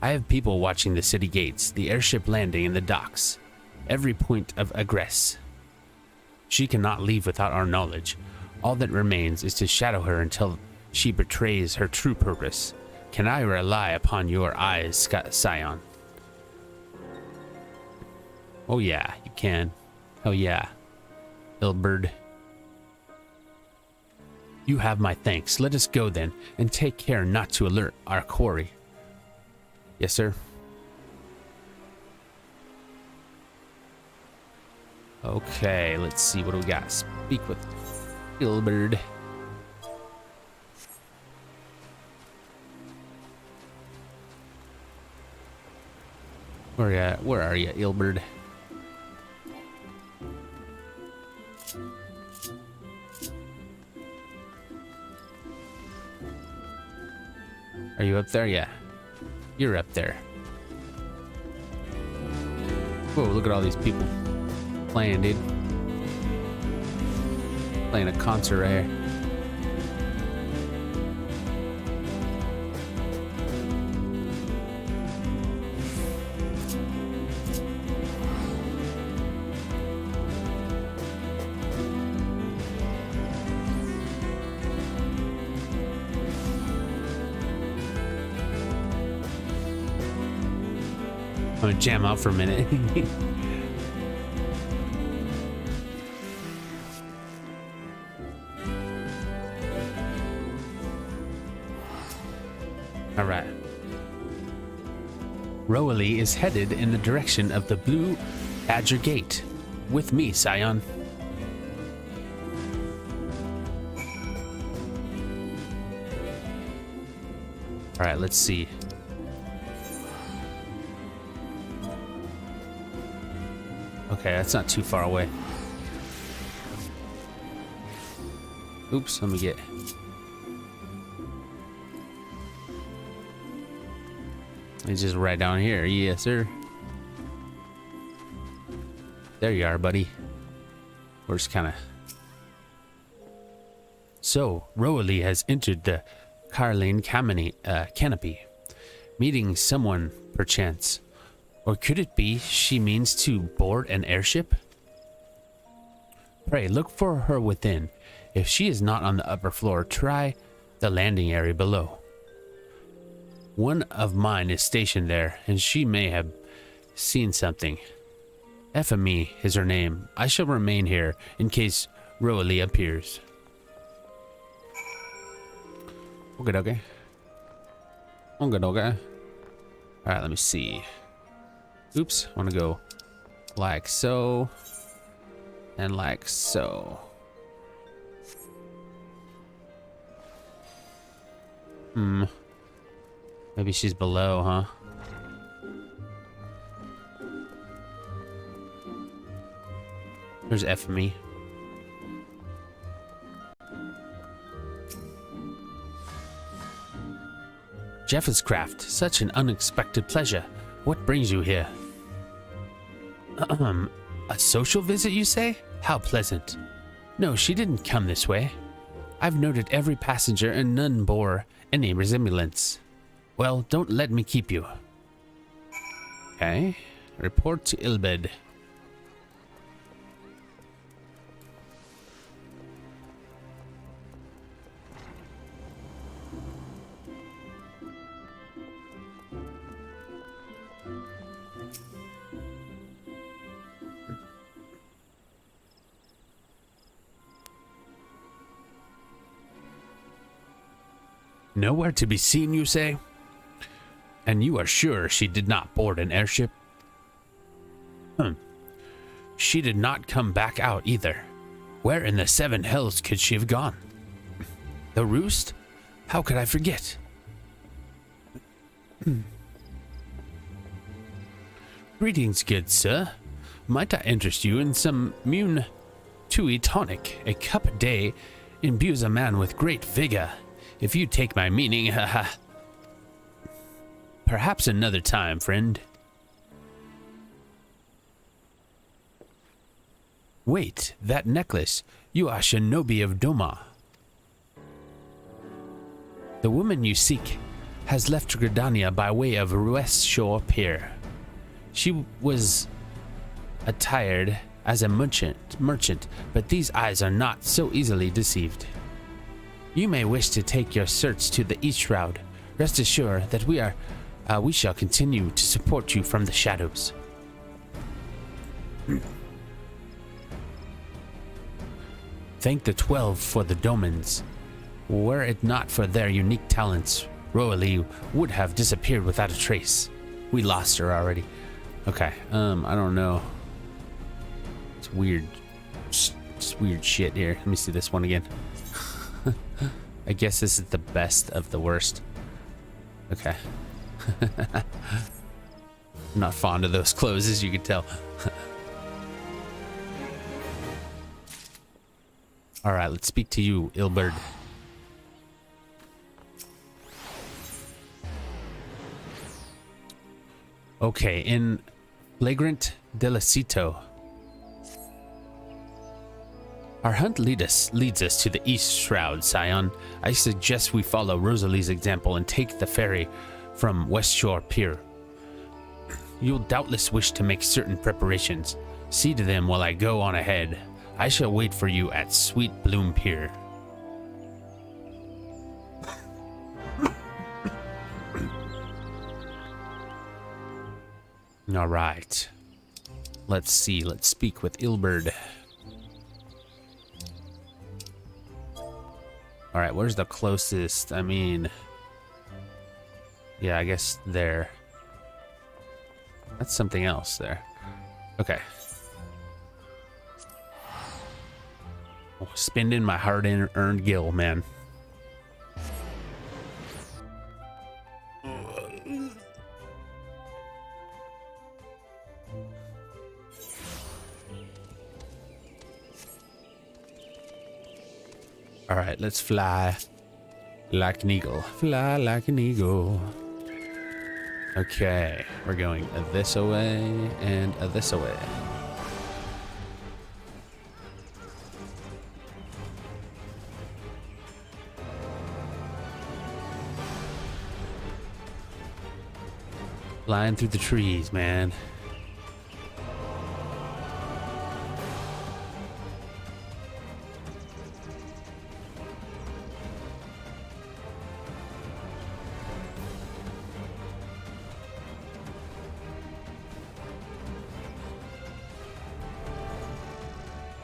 I have people watching the city gates, the airship landing, and the docks. Every point of egress. She cannot leave without our knowledge. All that remains is to shadow her until she betrays her true purpose. Can I rely upon your eyes, Scion? Oh yeah, you can. Oh yeah, Ilberd. You have my thanks. Let us go then, and take care not to alert our quarry. Yes, sir. Okay, let's see what do we got. Speak with Ilberd. Where are you, Ilberd? Are you up there? Yeah. You're up there. Whoa, look at all these people playing, dude. Playing a concert right here. I'm gonna jam out for a minute. All right. Roali is headed in the direction of the Blue Badger Gate. With me, Scion. All right, let's see. Okay, that's not too far away. Oops, let me get... It's just right down here. Yes, sir. There you are, buddy. We're just kind of... So, Roalie has entered the Carline canopy, meeting someone, perchance. Or could it be she means to board an airship? Pray, look for her within. If she is not on the upper floor, try the landing area below. One of mine is stationed there, and she may have seen something. Ephemy is her name. I shall remain here in case Roalie appears. Okay, okay. Okay, okay. Alright, let me see. Oops, I want to go like so. And like so. Maybe she's below, huh? There's Ephemy. JEFFERSCRAFT, such an unexpected pleasure. What brings you here? A social visit, you say? How pleasant. No, she didn't come this way. I've noted every passenger and none bore any resemblance. Well, don't let me keep you. Okay. Report to Ilbed. Nowhere to be seen, you say? And you are sure she did not board an airship? She did not come back out either. Where in the seven hells could she have gone? The roost? How could I forget? Greetings, good sir. Might I interest you in some Mune Tui tonic? A cup a day imbues a man with great vigor. If you take my meaning, haha. Perhaps another time, friend. Wait, that necklace. You are Shinobi of Doma. The woman you seek has left Gridania by way of West Shore Pier. She was attired as a merchant, but these eyes are not so easily deceived. You may wish to take your search to the East Shroud. Rest assured that we shall continue to support you from the shadows. Thank the 12 for the domins. Were it not for their unique talents, Roalie would have disappeared without a trace. We lost her already. Okay, I don't know. It's weird. It's weird shit here. Let me see this one again. I guess this is the best of the worst. Okay. I'm not fond of those clothes, as you can tell. Alright, let's speak to you, Ilberd. Okay, in Flagrant Delicito. Our hunt leads us to the East Shroud, Scion. I suggest we follow Rosalie's example and take the ferry from West Shore Pier. You'll doubtless wish to make certain preparations. See to them while I go on ahead. I shall wait for you at Sweet Bloom Pier. All right. Let's see. Let's speak with Ilberd. All right, where's the closest? I mean, yeah, I guess there. That's something else there. Okay. Oh, spending my hard-earned gil, man. All right, let's fly like an eagle. Fly like an eagle. Okay, we're going this away and this away. Flying through the trees, man.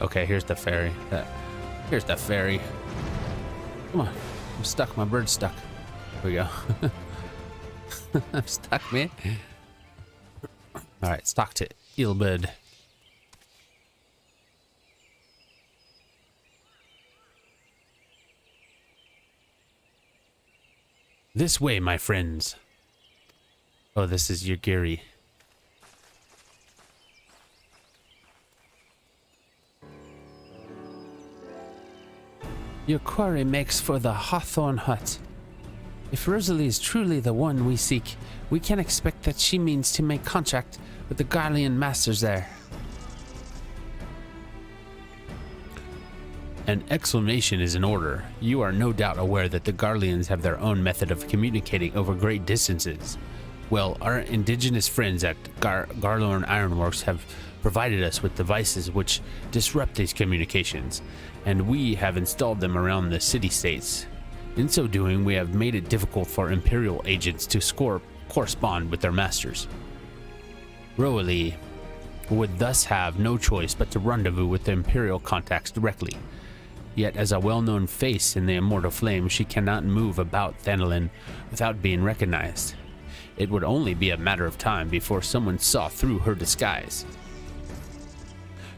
Okay, here's the ferry. Here's the ferry. Come on. I'm stuck. My bird's stuck. Here we go. I'm stuck, man. Alright, stuck to Eelbird. This way, my friends. Oh, this is your Gary. Your quarry makes for the Hawthorne Hut. If Rosalie is truly the one we seek, we can expect that she means to make contact with the Garlean masters there. An exclamation is in order. You are no doubt aware that the Garleans have their own method of communicating over great distances. Well, our indigenous friends at Garlorn Ironworks have provided us with devices which disrupt these communications, and we have installed them around the city-states. In so doing, we have made it difficult for Imperial agents to correspond with their masters. Rosalie would thus have no choice but to rendezvous with the Imperial contacts directly. Yet, as a well-known face in the Immortal Flame, she cannot move about Thanalin without being recognized. It would only be a matter of time before someone saw through her disguise.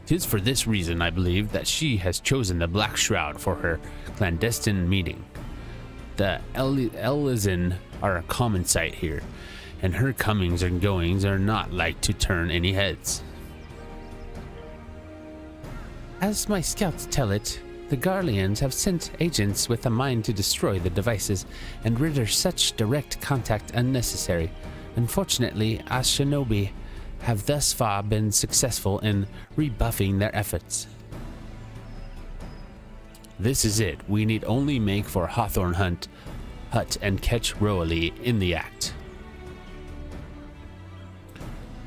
'Tis for this reason, I believe, that she has chosen the Black Shroud for her clandestine meeting. The Elysian are a common sight here, and her comings and goings are not like to turn any heads. As my scouts tell it, the Garleans have sent agents with a mind to destroy the devices and render such direct contact unnecessary. Unfortunately, us shinobi have thus far been successful in rebuffing their efforts. This is it. We need only make for Hawthorne Hut and catch Rosalie in the act.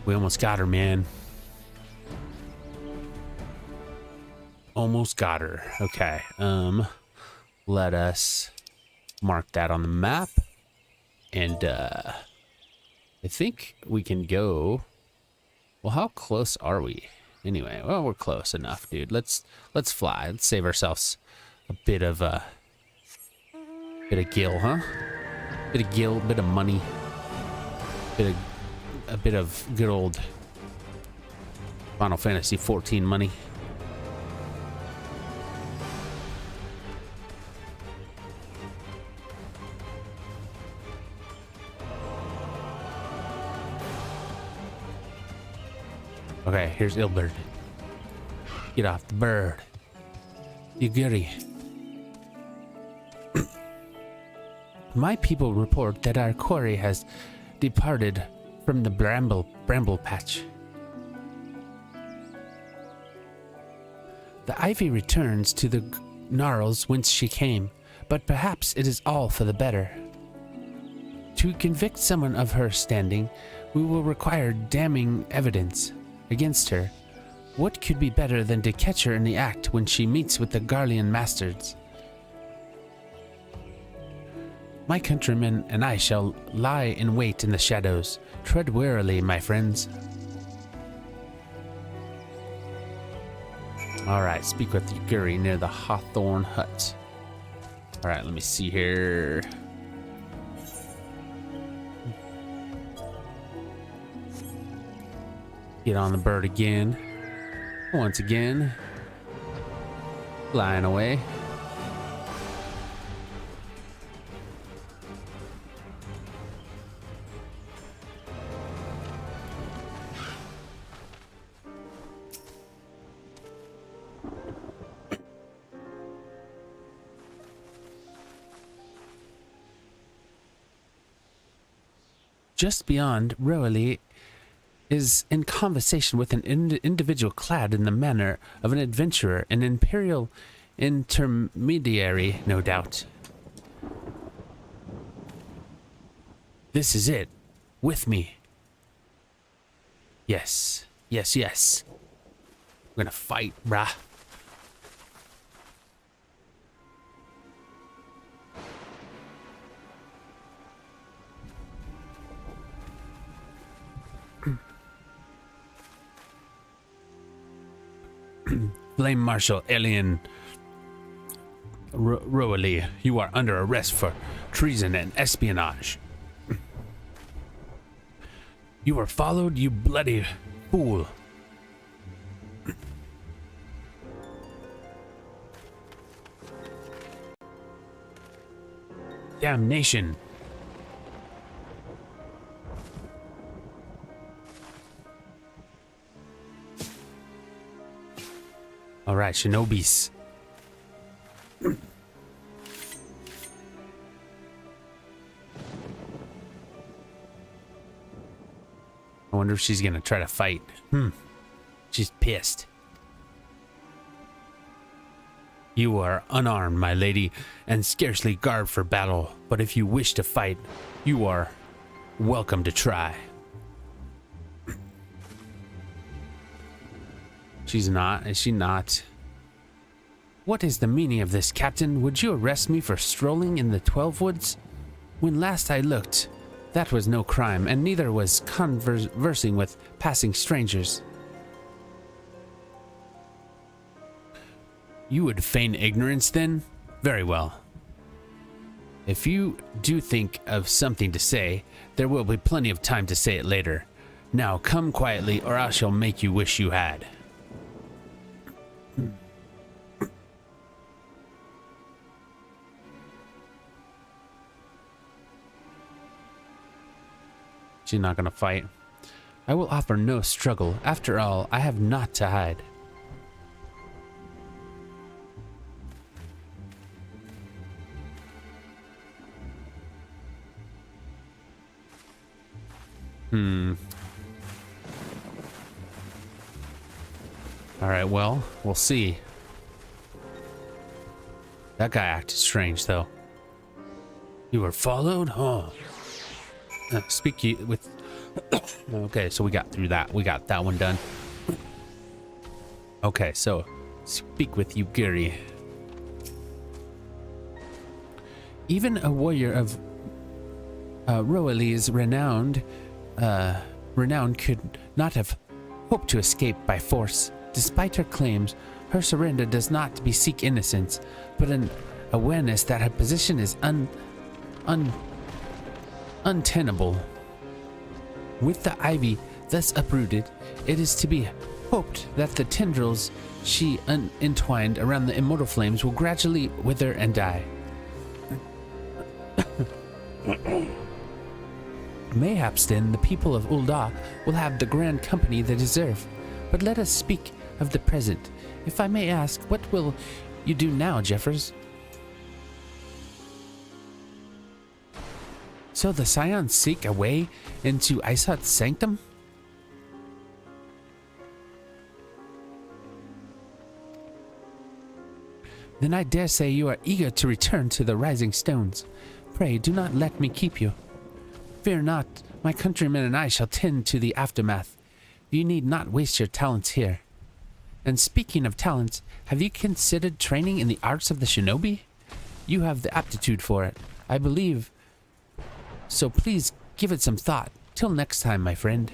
We almost got her, man. Almost got her. Okay. Let us mark that on the map. And I think we can go. Well, how close are we? Anyway, well, we're close enough, dude. Let's fly. Let's save ourselves a bit of gil, huh? Bit of gil, bit of money, a bit of good old Final Fantasy 14 money. Okay, here's Ilbert. Get off the bird. Yugiri. My people report that our quarry has departed from the bramble patch. The ivy returns to the gnarls whence she came, but perhaps it is all for the better. To convict someone of her standing, we will require damning evidence against her. What could be better than to catch her in the act when she meets with the Garlean masters? My countrymen and I shall lie in wait in the shadows. Tread warily, my friends. Alright, speak with Yugiri near the Hawthorne Hut. Alright, let me see here. Get on the bird again. Once again. Flying away. Just beyond, Roali is in conversation with an individual clad in the manner of an adventurer, an imperial intermediary, no doubt. This is it. With me. Yes. Yes, yes. We're gonna fight, brah. Flame Marshal Alien Roali, you are under arrest for treason and espionage. You were followed, you bloody fool. Damnation. All right, shinobis. I wonder if she's gonna try to fight. She's pissed. You are unarmed, my lady, and scarcely garbed for battle. But if you wish to fight, you are welcome to try. She's not, is she not? What is the meaning of this, Captain? Would you arrest me for strolling in the 12 Woods? When last I looked, that was no crime, and neither was conversing with passing strangers. You would feign ignorance, then? Very well. If you do think of something to say, there will be plenty of time to say it later. Now come quietly, or I shall make you wish you had. She's not gonna fight. I will offer no struggle. After all, I have naught to hide. Alright, well, we'll see. That guy acted strange, though. You were followed? Oh. Speak with... Okay, so we got through that. We got that one done. Okay, so speak with Yugiri. Even a warrior of Roali's renown could not have hoped to escape by force. Despite her claims, her surrender does not bespeak innocence, but an awareness that her position is untenable. With the ivy thus uprooted, it is to be hoped that the tendrils she entwined around the immortal flames will gradually wither and die. Mayhaps then the people of Ul'dah will have the grand company they deserve. But let us speak of the present. If I may ask, what will you do now, Jeffers? So the Scions seek a way into Isot's sanctum? Then I dare say you are eager to return to the Rising Stones. Pray do not let me keep you. Fear not, my countrymen and I shall tend to the aftermath. You need not waste your talents here. And speaking of talents, have you considered training in the arts of the shinobi? You have the aptitude for it, I believe. So please give it some thought. Till next time, my friend.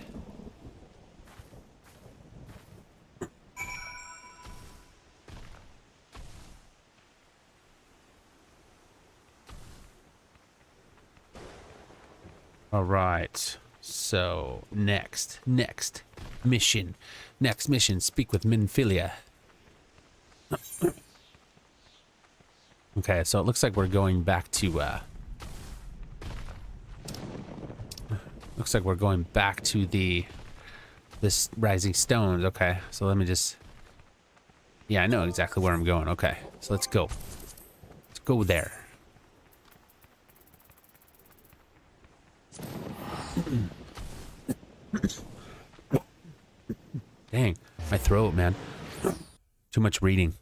All right. So next mission. Speak with Minfilia. Okay, so it looks like we're going back to looks like we're going back to this Rising Stones. Okay, so let me just... Yeah, I know exactly where I'm going. Okay, so let's go. Let's go there. Dang, my throat, man. Too much reading.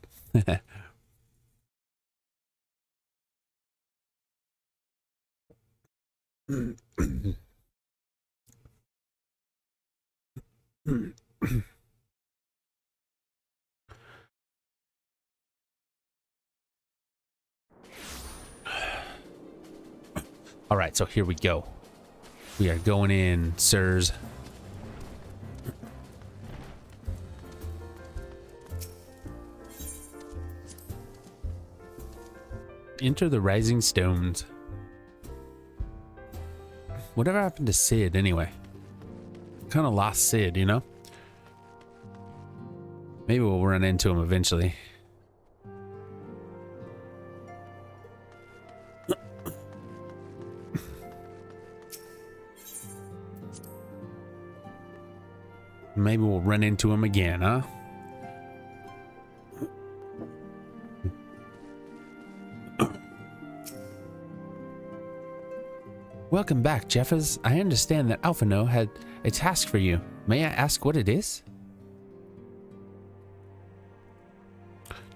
All right, so here we go. We are going in, sirs. Enter the Rising Stones. Whatever happened to Sid, anyway? Kind of lost Sid, you know? Maybe we'll run into him eventually. Maybe we'll run into him again, huh? Welcome back, Jeffers. I understand that Alphino had a task for you. May I ask what it is?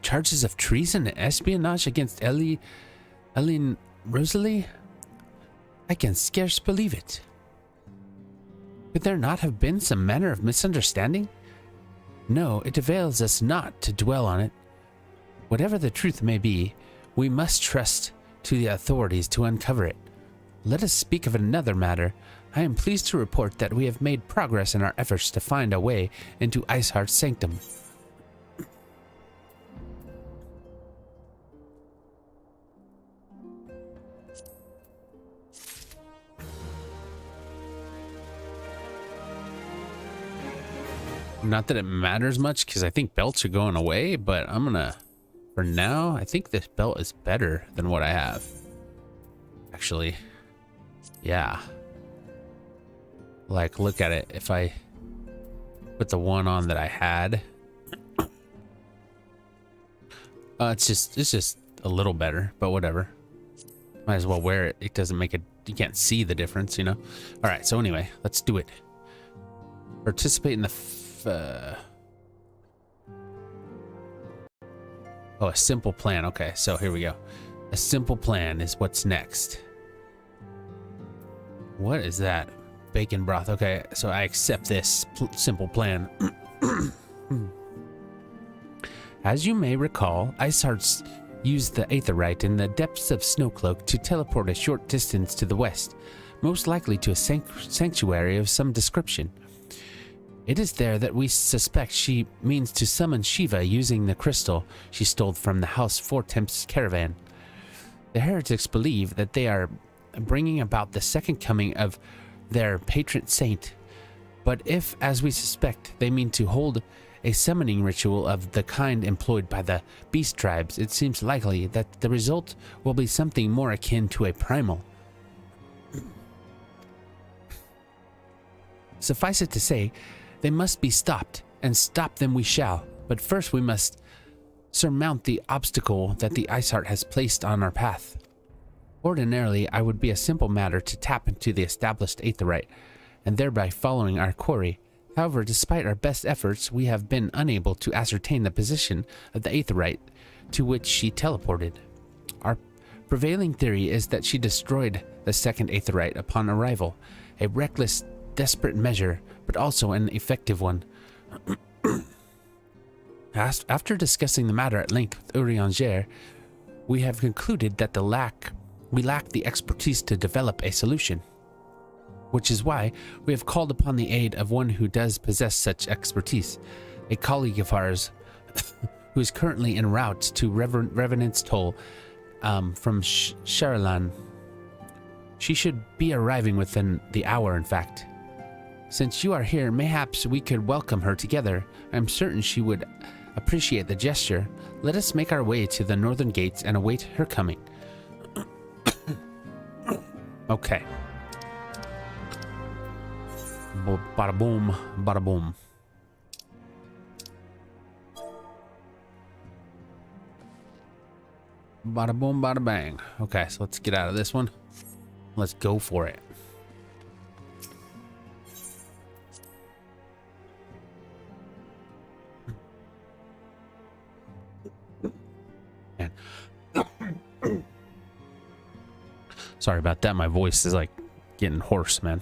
Charges of treason and espionage against Eileen Rosalie? I can scarce believe it. Could there not have been some manner of misunderstanding? No, it avails us not to dwell on it. Whatever the truth may be, we must trust to the authorities to uncover it. Let us speak of another matter. I am pleased to report that we have made progress in our efforts to find a way into Iceheart's sanctum. Not that it matters much, because I think belts are going away, but I'm gonna, for now, I think this belt is better than what I have. Actually, yeah. Like, look at it. If I put the one on that I had, it's just a little better, but whatever. Might as well wear it. It doesn't make it, you can't see the difference, you know? All right, so anyway, let's do it. Participate in the oh, a simple plan. Okay, so here we go. A simple plan is what's next. What is that? Bacon broth. Okay, so I accept this simple plan. As you may recall, Icehearts used the Aetherite in the depths of Snowcloak to teleport a short distance to the west, most likely to a sanctuary of some description. It is there that we suspect she means to summon Shiva using the crystal she stole from the House Four Temps caravan. The heretics believe that they are bringing about the second coming of their patron saint, but if, as we suspect, they mean to hold a summoning ritual of the kind employed by the beast tribes, it seems likely that the result will be something more akin to a primal. Suffice it to say, they must be stopped, and stop them we shall. But first we must surmount the obstacle that the Iceheart has placed on our path. Ordinarily, I would be a simple matter to tap into the established Aetherite, and thereby following our quarry. However, despite our best efforts, we have been unable to ascertain the position of the Aetherite to which she teleported. Our prevailing theory is that she destroyed the second Aetherite upon arrival, a reckless, desperate measure, but also an effective one. After discussing the matter at length with Urianger, we have concluded that we lack the expertise to develop a solution, which is why we have called upon the aid of one who does possess such expertise, a colleague of ours who is currently en route to Revenant's Toll from Sharalan. She should be arriving within the hour, in fact. Since you are here, mayhaps we could welcome her together. I am certain she would appreciate the gesture. Let us make our way to the northern gates and await her coming. Okay. Bada boom, bada boom. Bada boom, bada bang. Okay, so let's get out of this one. Let's go for it. Sorry about that. My voice is like getting hoarse, man.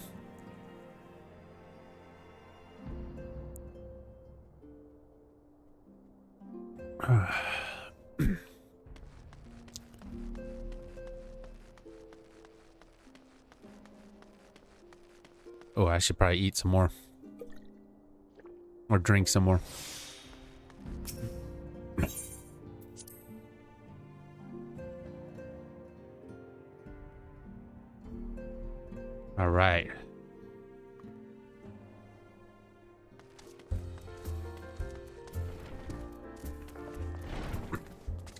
Oh, I should probably eat some more. Or drink some more. All right.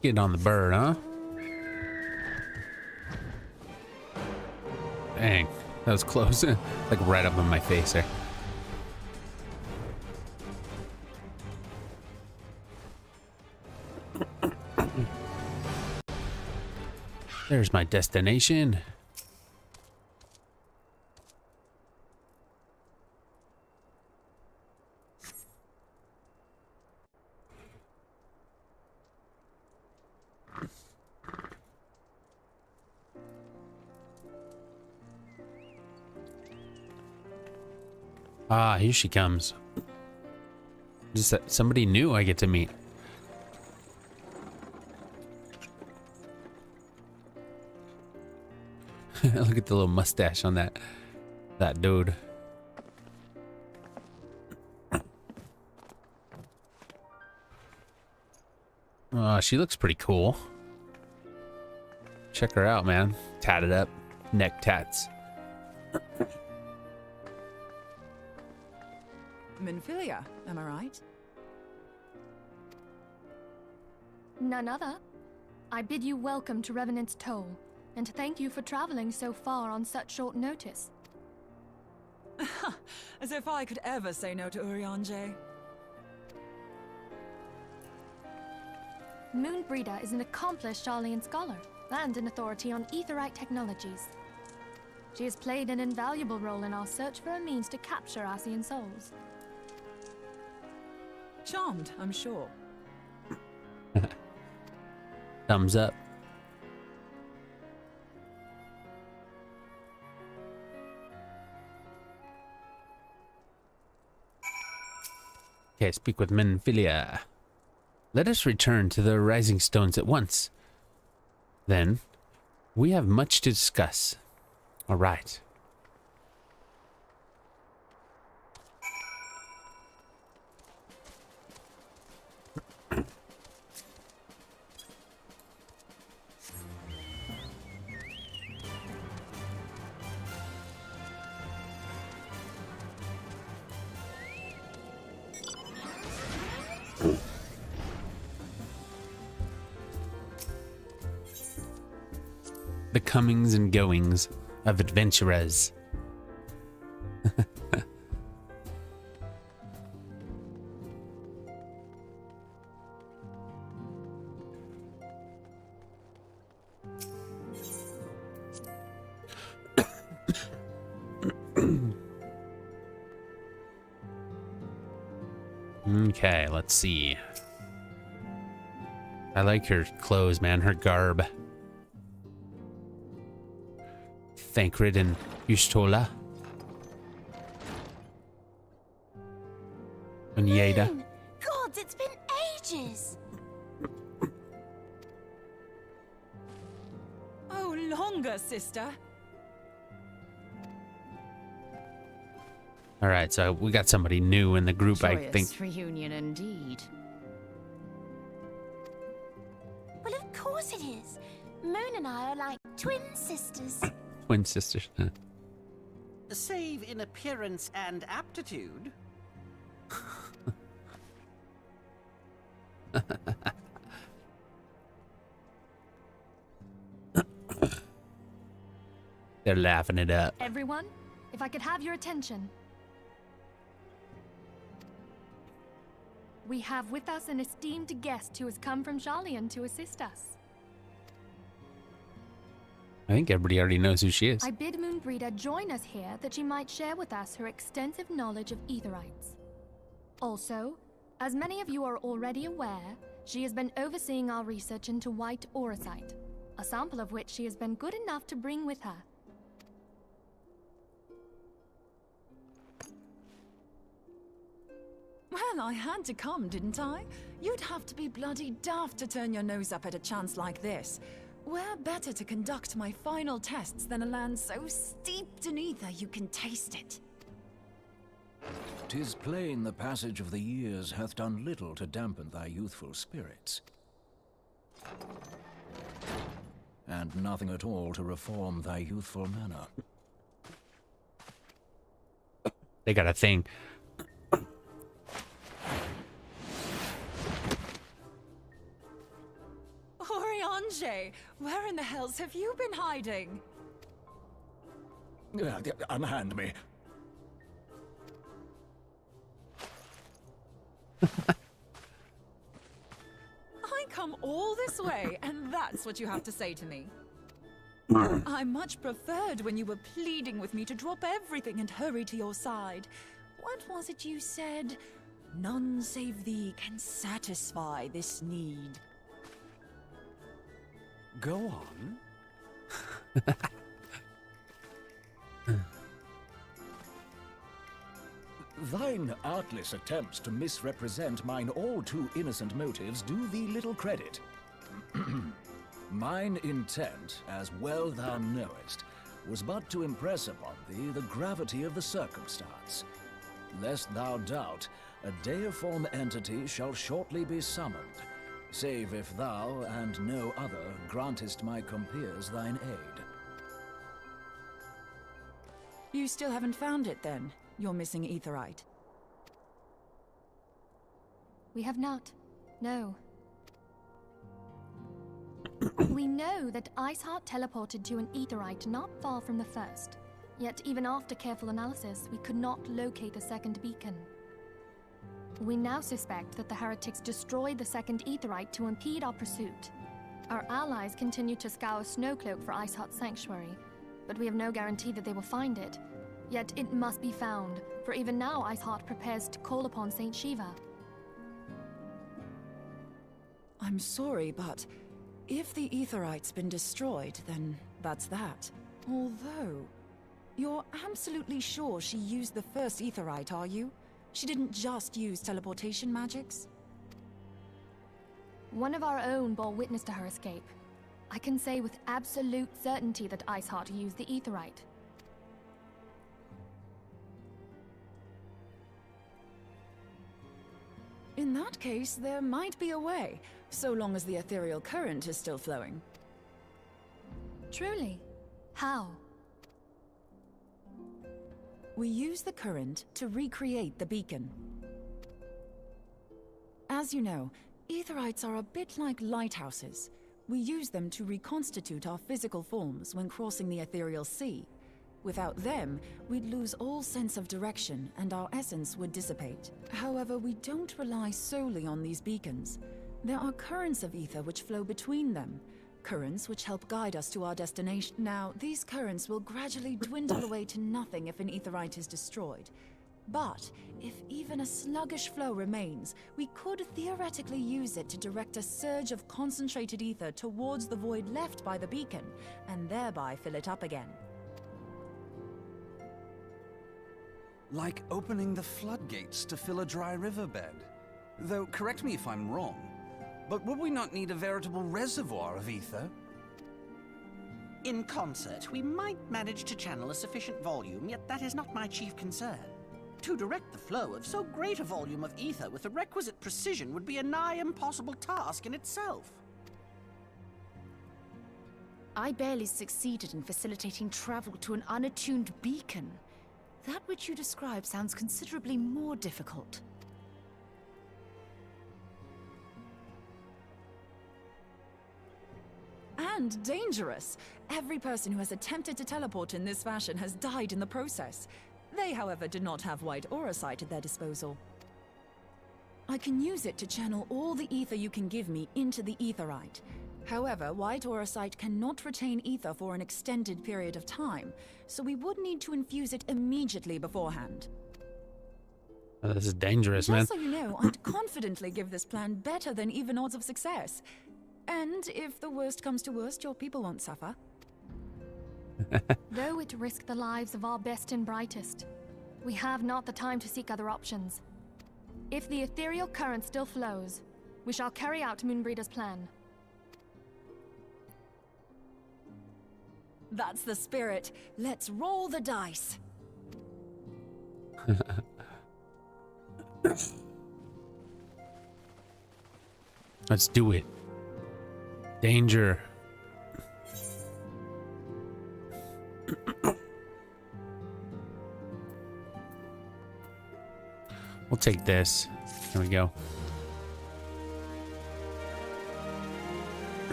Getting on the bird, huh? Dang, that was close. Like right up in my face there. There's my destination. Ah, here she comes. Just that somebody new I get to meet. Look at the little mustache on that dude. She looks pretty cool. Check her out, man. Tatted up, neck tats. Minfilia, am I right? None other. I bid you welcome to Revenant's Toll, and thank you for traveling so far on such short notice. As if I could ever say no to Urianger. Moonbreeder is an accomplished Sharlayan scholar and an authority on aetherite technologies. She has played an invaluable role in our search for a means to capture Ascian souls. Charmed, I'm sure. Thumbs up. Okay, speak with Minfilia. Let us return to the Rising Stones at once. Then, we have much to discuss. All right. The comings and goings of adventurers. Okay, let's see. I like her clothes, man, her garb. Thancred and Yustola. And Yeda. Gods, it's been ages! Oh, longer, sister. All right, so we got somebody new in the group, I think. Joyous reunion indeed. Well, of course it is. Moon and I are like twin sisters. Twin sisters. Save in appearance and aptitude. They're laughing it up. Everyone, if I could have your attention. We have with us an esteemed guest who has come from Sharlayan to assist us. I think everybody already knows who she is. I bid Moonbreeder join us here that she might share with us her extensive knowledge of aetherites. Also, as many of you are already aware, she has been overseeing our research into white auracite, a sample of which she has been good enough to bring with her. Well, I had to come, didn't I? You'd have to be bloody daft to turn your nose up at a chance like this. Where better to conduct my final tests than a land so steeped in ether you can taste it? 'Tis plain the passage of the years hath done little to dampen thy youthful spirits, and nothing at all to reform thy youthful manner. They got a thing. Oriange, where in the hells have you been hiding? Unhand me. I come all this way, and that's what you have to say to me. I much preferred when you were pleading with me to drop everything and hurry to your side. What was it you said? None save thee can satisfy this need. Go on. Thine artless attempts to misrepresent mine all too innocent motives do thee little credit. Mine intent, as well thou knowest, was but to impress upon thee the gravity of the circumstance. Lest thou doubt, a deiform entity shall shortly be summoned, save if thou and no other grantest my compeers thine aid. You still haven't found it, then? You're missing Aetheryte. We have not. No. We know that Iceheart teleported to an Aetheryte not far from the first. Yet even after careful analysis, we could not locate the second beacon. We now suspect that the heretics destroyed the second Aetheryte to impede our pursuit. Our allies continue to scour Snowcloak for Iceheart's sanctuary, but we have no guarantee that they will find it. Yet it must be found, for even now Iceheart prepares to call upon Saint Shiva. I'm sorry, but if the Aetheryte's been destroyed, then that's that. Although, you're absolutely sure she used the first Aetheryte, are you? She didn't just use teleportation magics? One of our own bore witness to her escape. I can say with absolute certainty that Iceheart used the Aetheryte. In that case, there might be a way, so long as the ethereal current is still flowing. Truly? How? We use the current to recreate the beacon. As you know, Aetherites are a bit like lighthouses. We use them to reconstitute our physical forms when crossing the ethereal sea. Without them, we'd lose all sense of direction and our essence would dissipate. However, we don't rely solely on these beacons. There are currents of ether which flow between them. Currents which help guide us to our destination. Now, these currents will gradually dwindle away to nothing if an Aetheryte is destroyed. But if even a sluggish flow remains, we could theoretically use it to direct a surge of concentrated ether towards the void left by the beacon, and thereby fill it up again. Like opening the floodgates to fill a dry riverbed. Though, correct me if I'm wrong, but would we not need a veritable reservoir of ether? In concert, we might manage to channel a sufficient volume, yet that is not my chief concern. To direct the flow of so great a volume of ether with the requisite precision would be a nigh impossible task in itself. I barely succeeded in facilitating travel to an unattuned beacon. That which you describe sounds considerably more difficult. And dangerous. Every person who has attempted to teleport in this fashion has died in the process. They, however, did not have white aura sight at their disposal. I can use it to channel all the ether you can give me into the Aetheryte. However, white aura sight cannot retain ether for an extended period of time, so we would need to infuse it immediately beforehand. Oh, this is dangerous, man. Just so you know, I'd confidently give this plan better than even odds of success. And if the worst comes to worst, your people won't suffer. Though it risked the lives of our best and brightest, we have not the time to seek other options. If the ethereal current still flows, we shall carry out Moonbreeder's plan. That's the spirit. Let's roll the dice. Let's do it. Danger. We'll take this. There we go.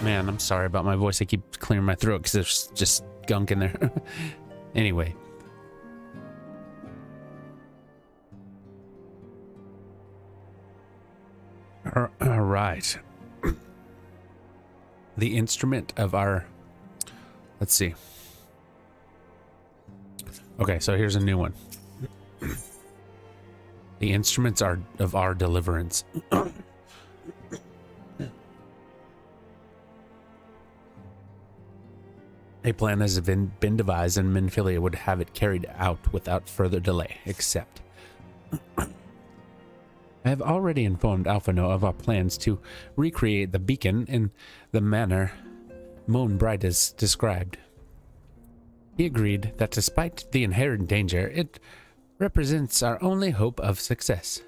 Man, I'm sorry about my voice. I keep clearing my throat because there's just gunk in there. Anyway. All right. The instrument of our... Let's see. Okay, so here's a new one. The instruments are of our deliverance. A plan has been devised, and Minfilia would have it carried out without further delay, except... I have already informed Alphino of our plans to recreate the beacon in the manner Moonbright has described. He agreed that despite the inherent danger, it represents our only hope of success.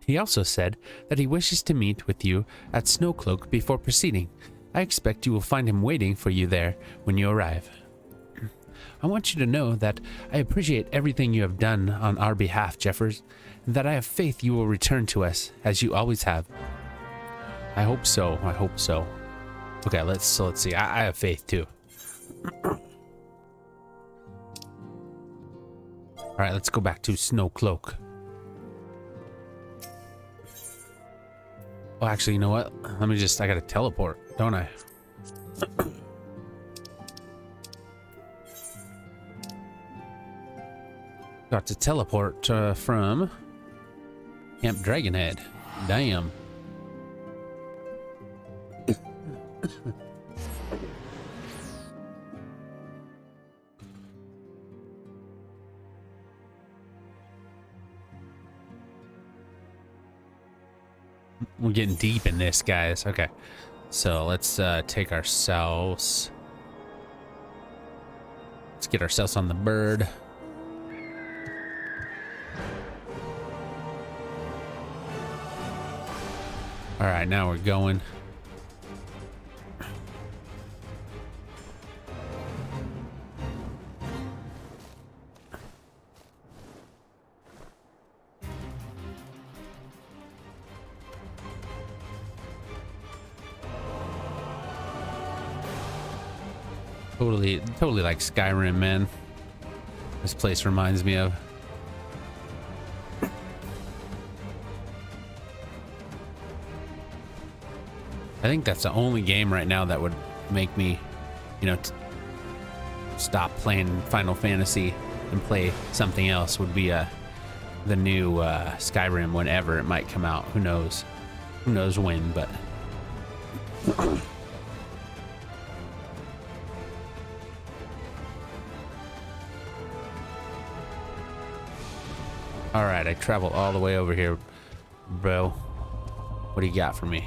He also said that he wishes to meet with you at Snowcloak before proceeding. I expect you will find him waiting for you there when you arrive. I want you to know that I appreciate everything you have done on our behalf, Jeffers, and that I have faith you will return to us, as you always have. I hope so. I hope so. Okay, let's see. I have faith too. All right, let's go back to Snowcloak. Oh, actually, you know what? I gotta teleport, don't I? Got to teleport from Camp Dragonhead. Damn. We're getting deep in this, guys. Okay. So let's take ourselves. Let's get ourselves on the bird. All right, now we're going. Totally like Skyrim, man. This place reminds me of. I think that's the only game right now that would make me, stop playing Final Fantasy and play something else. Would be the new Skyrim whenever it might come out. Who knows? Who knows when? But all right, I traveled all the way over here, bro. What do you got for me?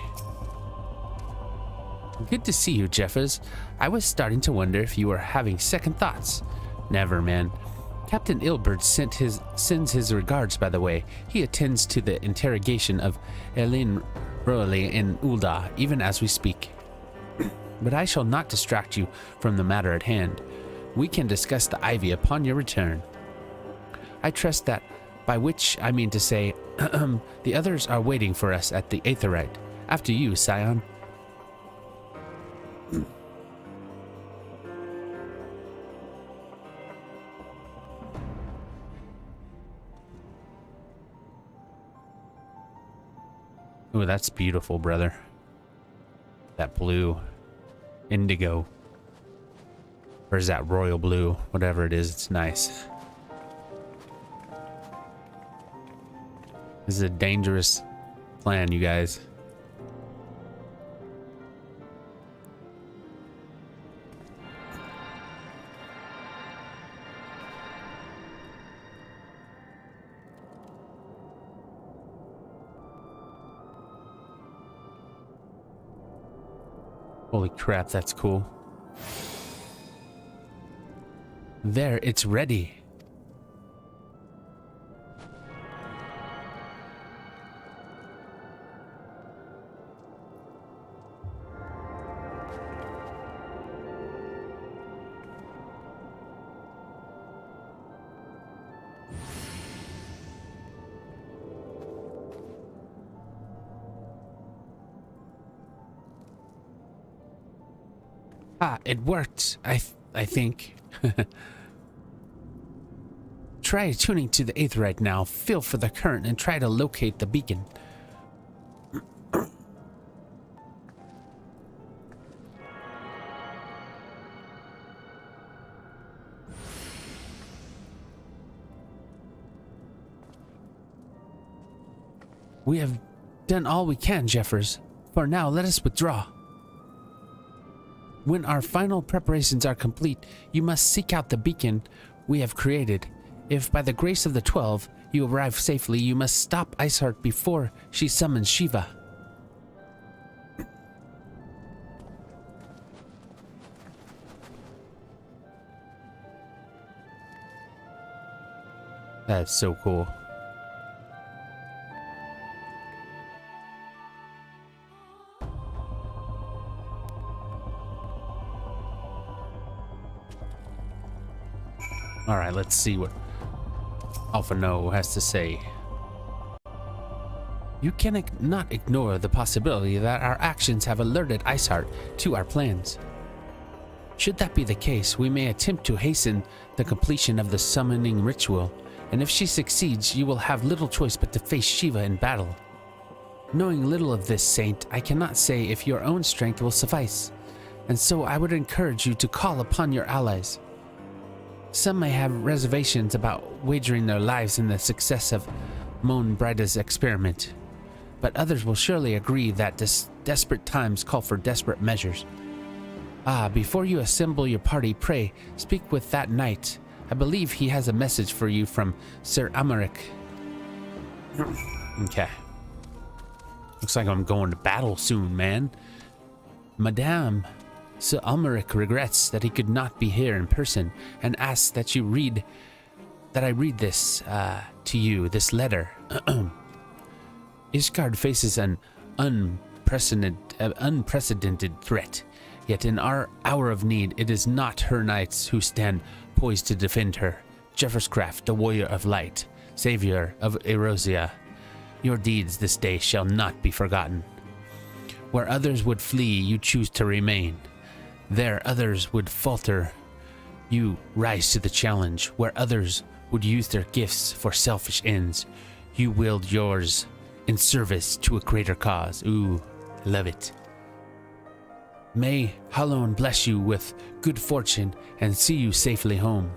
Good to see you, Jeffers. I was starting to wonder if you were having second thoughts. Never, man. Captain Ilbert sends his regards, by the way. He attends to the interrogation of Elin Roeli in Ul'dah, even as we speak. But I shall not distract you from the matter at hand. We can discuss the Ivy upon your return. I trust that, by which I mean to say, the others are waiting for us at the Aetherite. After you, Scion. Ooh, that's beautiful, brother. That blue. Indigo. Or is that royal blue? Whatever it is, it's nice. This is a dangerous plan, you guys. Holy crap, that's cool. There, it's ready. Ah, it worked, I think. Try tuning to the aetherite now. Feel for the current and try to locate the beacon. We have done all we can, Jeffers. For now, let us withdraw. When our final preparations are complete, you must seek out the beacon we have created. If by the grace of the 12 you arrive safely, you must stop Iceheart before she summons Shiva. That's so cool. Alright, let's see what Alpha No has to say. You cannot ignore the possibility that our actions have alerted Iceheart to our plans. Should that be the case, we may attempt to hasten the completion of the summoning ritual, and if she succeeds, you will have little choice but to face Shiva in battle. Knowing little of this saint, I cannot say if your own strength will suffice, and so I would encourage you to call upon your allies. Some may have reservations about wagering their lives in the success of Mon Brida's experiment, but others will surely agree that desperate times call for desperate measures. Ah, before you assemble your party, pray, speak with that knight. I believe he has a message for you from Sir Amaric. Okay. Looks like I'm going to battle soon, man. Madame, Sir Amaric regrets that he could not be here in person and asks that I read this to you, this letter. Ishgard faces an unprecedented threat, yet in our hour of need, it is not her knights who stand poised to defend her. JEFFERSCRAFT, the warrior of light, savior of Erosia, your deeds this day shall not be forgotten. Where others would flee, you choose to remain. There others would falter, you rise to the challenge. Where others would use their gifts for selfish ends, you wield yours in service to a greater cause. Ooh, love it. May Halon bless you with good fortune and see you safely home.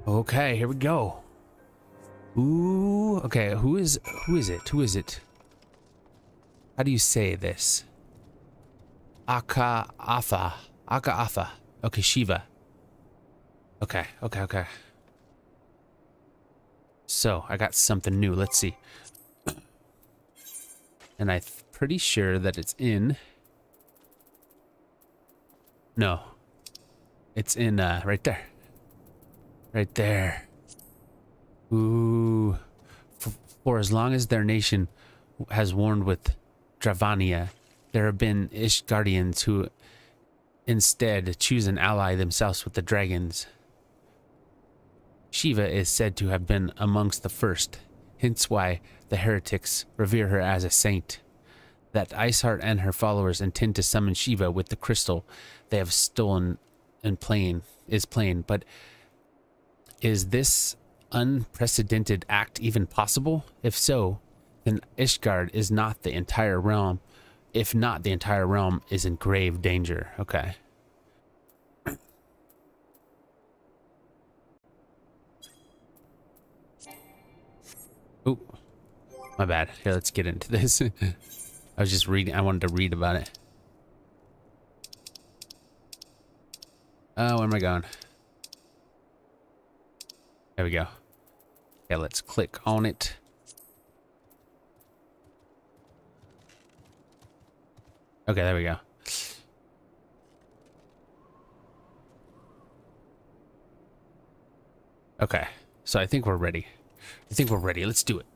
Okay, here we go. Ooh, okay, who is it? How do you say this? Aka-Afa. Okay, Shiva. Okay. So, I got something new. Let's see. And I'm pretty sure that it's in... No. It's in, right there. Right there. Ooh. For as long as their nation has warred with Dravania, there have been Ishgardians who instead choose an ally themselves with the dragons. Shiva is said to have been amongst the first, hence why the heretics revere her as a saint. That Iceheart and her followers intend to summon Shiva with the crystal they have stolen and is plain, but is this unprecedented act even possible? If so, then Ishgard is not the entire realm. If not, the entire realm is in grave danger. Okay. Oh, my bad. Here, let's get into this. I was just reading. I wanted to read about it. Oh, where am I going? There we go. Okay, let's click on it. Okay, there we go. Okay, so I think we're ready. I think we're ready. Let's do it.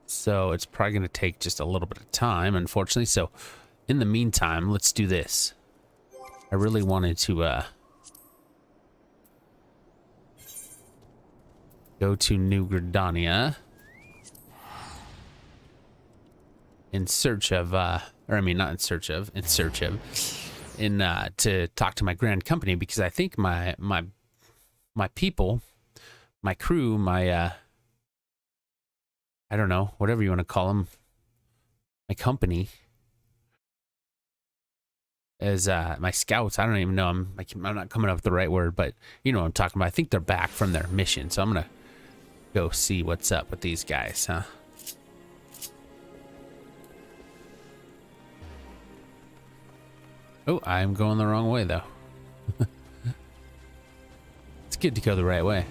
So it's probably going to take just a little bit of time, unfortunately. So in the meantime, let's do this. I really wanted to go to New Gridania in search of, or I mean, not in search of, to talk to my grand company, because I think my people, my crew, my I don't know, whatever you want to call them, my company, as my scouts. I don't even know. I'm not coming up with the right word, but you know what I'm talking about. I think they're back from their mission, so I'm gonna go see what's up with these guys, huh? Oh, I'm going the wrong way though. It's good to go the right way.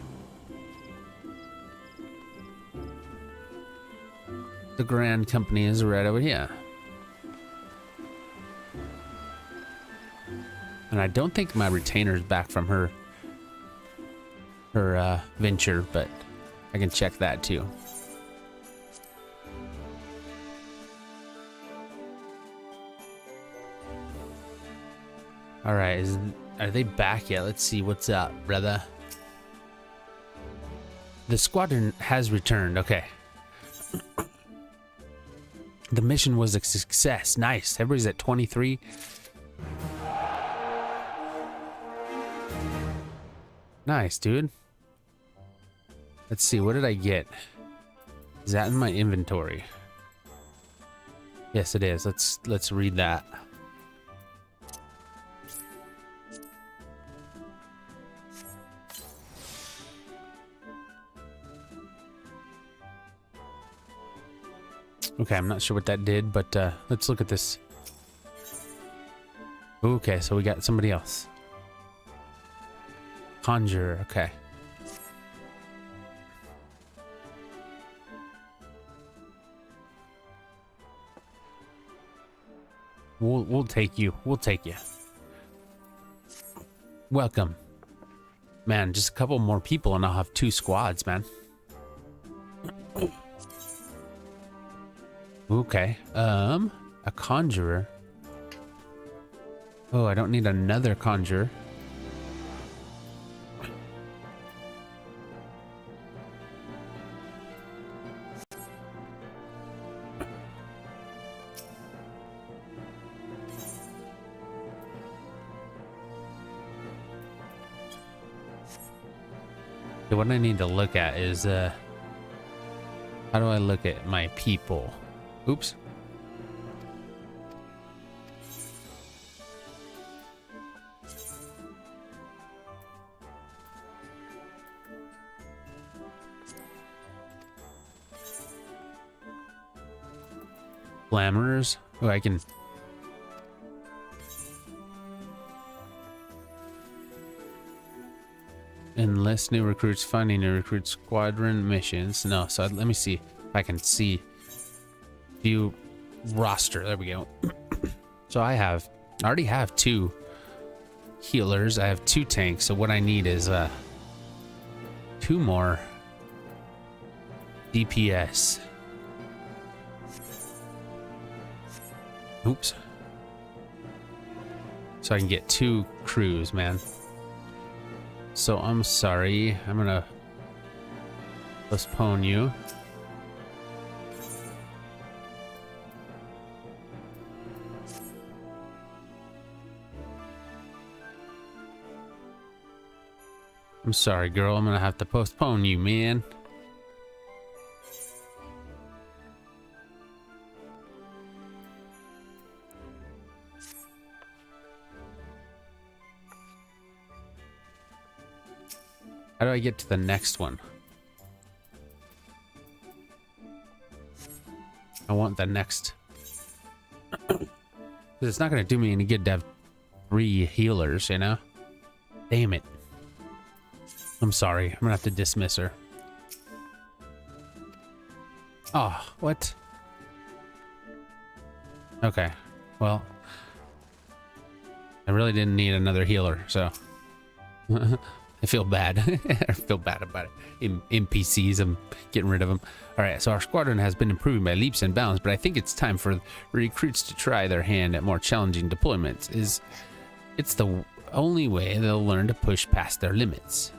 The Grand Company is right over here. And I don't think my retainer's back from her venture, but I can check that too. All right, are they back yet? Let's see what's up, brother. The squadron has returned. Okay. The mission was a success. Nice. Everybody's at 23. Nice, dude. Let's see. What did I get? Is that in my inventory? Yes, it is. Let's read that. Okay, I'm not sure what that did, but let's look at this. Okay, so we got somebody else. Conjurer, okay. We'll take you. We'll take you. Welcome. Man, just a couple more people and I'll have 2 squads, man. Okay, a conjurer. Oh, I don't need another conjurer. Okay, what I need to look at is, how do I look at my people? Oops. Flammers. Oh, I can. Enlist new recruits, finding new recruits, squadron missions. No, so let me see if I can see. View roster. There we go. So I already have 2 healers. I have 2 tanks. So what I need is 2 more DPS. Oops. So I can get 2 crews, man. So I'm sorry. I'm gonna postpone you. I'm sorry, girl. I'm gonna have to postpone you, man. How do I get to the next one? I want the next. It's not gonna do me any good to have 3 healers, you know? Damn it. I'm sorry. I'm gonna have to dismiss her. Oh, what? Okay. Well, I I really didn't need another healer, so I feel bad. I feel bad about it. NPCs, I'm getting rid of them. All right, so our squadron has been improving by leaps and bounds, but I think it's time for recruits to try their hand at more challenging deployments. It's the only way they'll learn to push past their limits.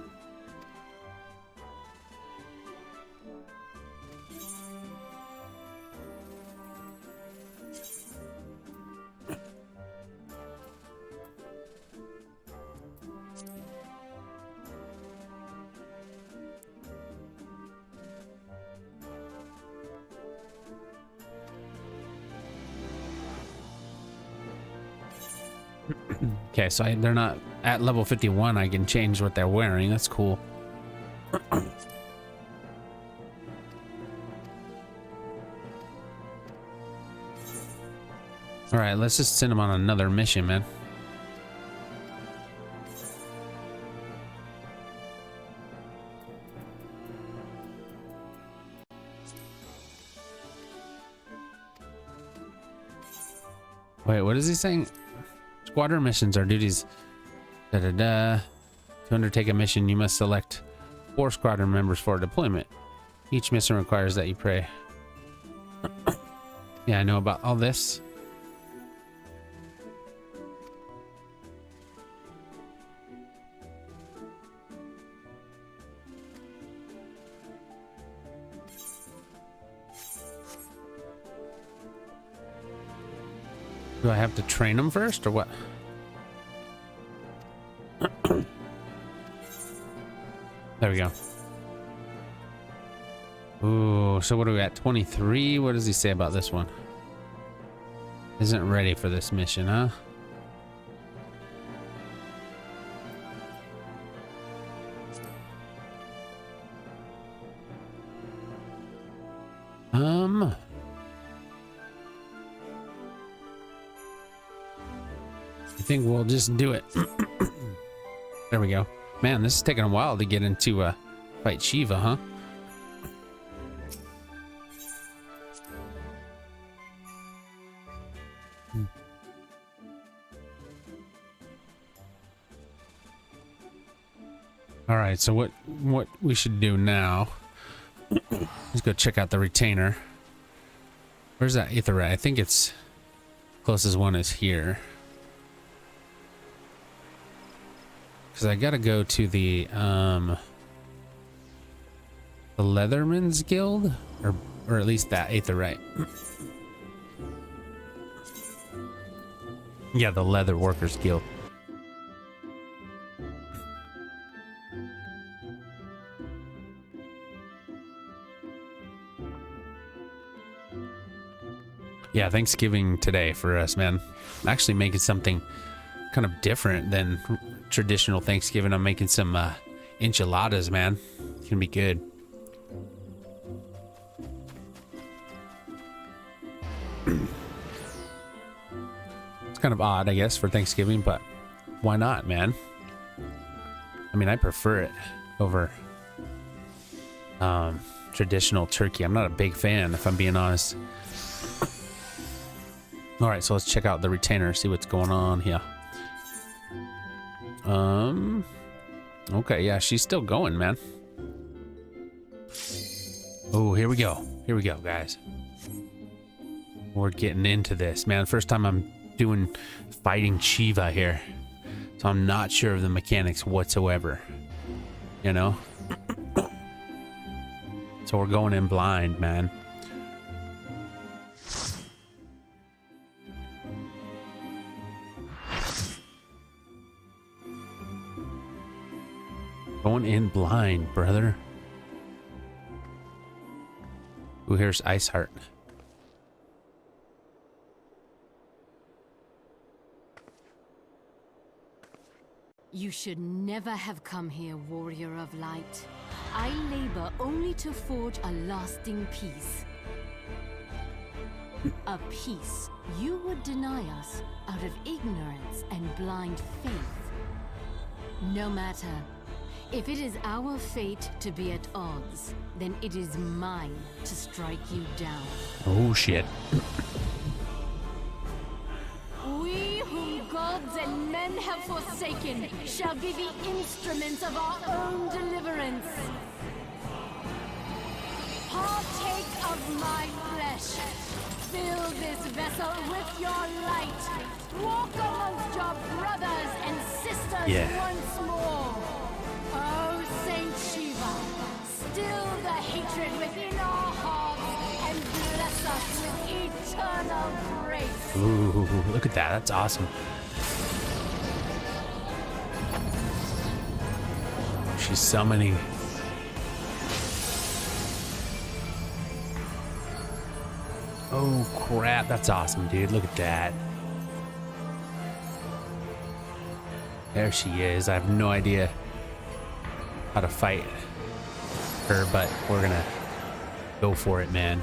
Okay, so they're not at level 51. I can change what they're wearing. That's cool. All right, let's just send them on another mission, man. Wait, what is he saying? Squadron missions are duties. To undertake a mission, you must select 4 squadron members for deployment. Each mission requires that you pray. Yeah, I know about all this. Do I have to train them first or what? There we go. Ooh, so what are we at? 23? What does he say about this one? Isn't ready for this mission, huh? I think we'll just do it. There we go. Man, this is taking a while to get into fight Shiva, huh? All right, so what we should do now? Let's go check out the retainer. Where's that aetherite? I think it's closest one is here. Because I gotta go to the Leatherman's Guild, or at least that aetherite. Yeah, the Leather Workers Guild. Yeah, Thanksgiving today for us, man. I'm actually making something kind of different than traditional Thanksgiving. I'm making some enchiladas, man. It's gonna be good. It's kind of odd, I guess, for Thanksgiving, but why not, man? I mean, I prefer it over traditional turkey. I'm not a big fan, if I'm being honest. All right, so let's check out the retainer, see what's going on here. Okay, yeah, she's still going, man. Oh, here we go. Here we go, guys. We're getting into this, man. First time I'm doing fighting Shiva here. So I'm not sure of the mechanics whatsoever. You know? So we're going in blind, man. Going in blind, brother. Ooh, here's Iceheart. You should never have come here, warrior of light. I labor only to forge a lasting peace. A peace you would deny us out of ignorance and blind faith. No matter. If it is our fate to be at odds, then it is mine to strike you down. Oh, shit. We whom God gods and men have forsaken shall be the instruments of our own deliverance. Partake of my flesh. Fill this vessel with your light. Walk amongst your brothers and sisters once more. Oh, Saint Shiva, still the hatred within our hearts and bless us with eternal grace. Ooh, look at that. That's awesome. She's summoning. Oh, crap. That's awesome, dude. Look at that. There she is. I have no idea how to fight her, but we're gonna go for it, man.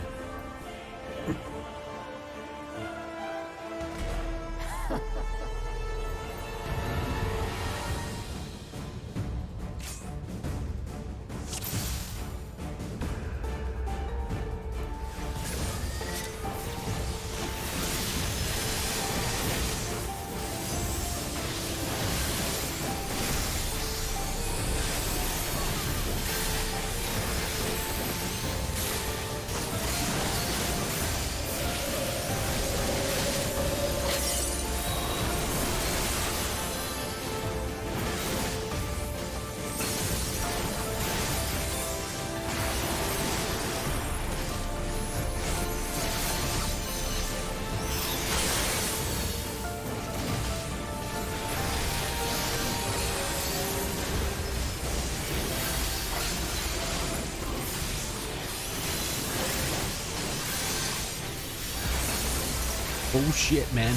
Oh shit, man.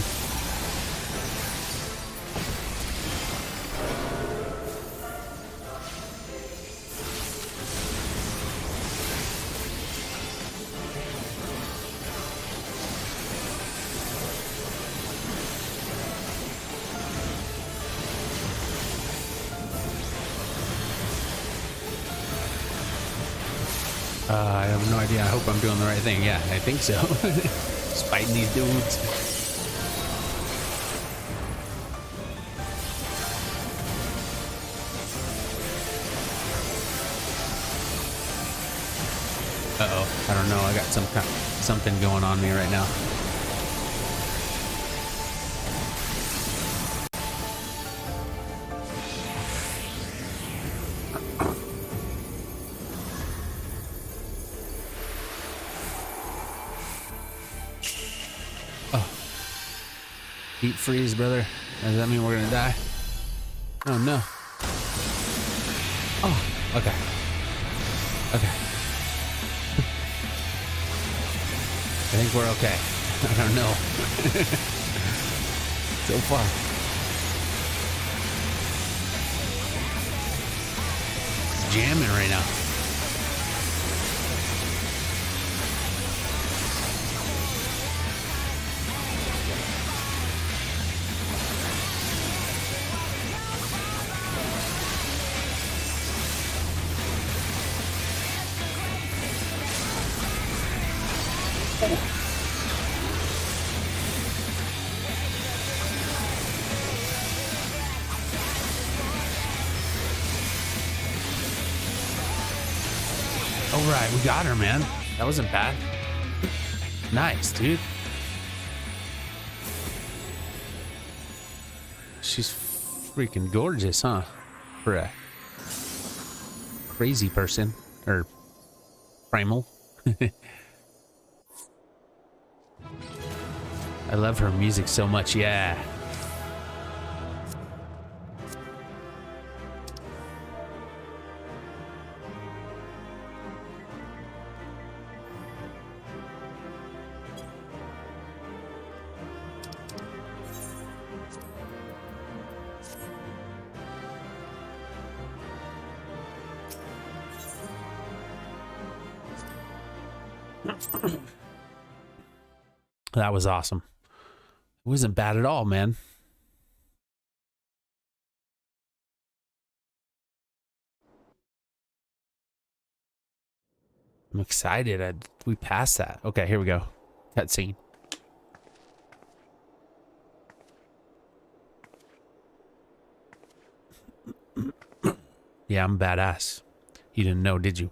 I have no idea. I hope I'm doing the right thing. Yeah, I think so. Just fighting these dudes. Uh-oh. I don't know. I got something going on me right now. Deep freeze, brother. Does that mean we're gonna die? Oh no. Oh, okay. Okay. I think we're okay. I don't know. So far. It's jamming right now. All right, we got her, man. That wasn't bad. Nice, dude. She's freaking gorgeous, huh? For a crazy person. Or primal. I love her music so much, yeah. That was awesome. It wasn't bad at all, man. I'm excited. We passed that. Okay, here we go. Cutscene. Yeah, I'm badass. You didn't know, did you?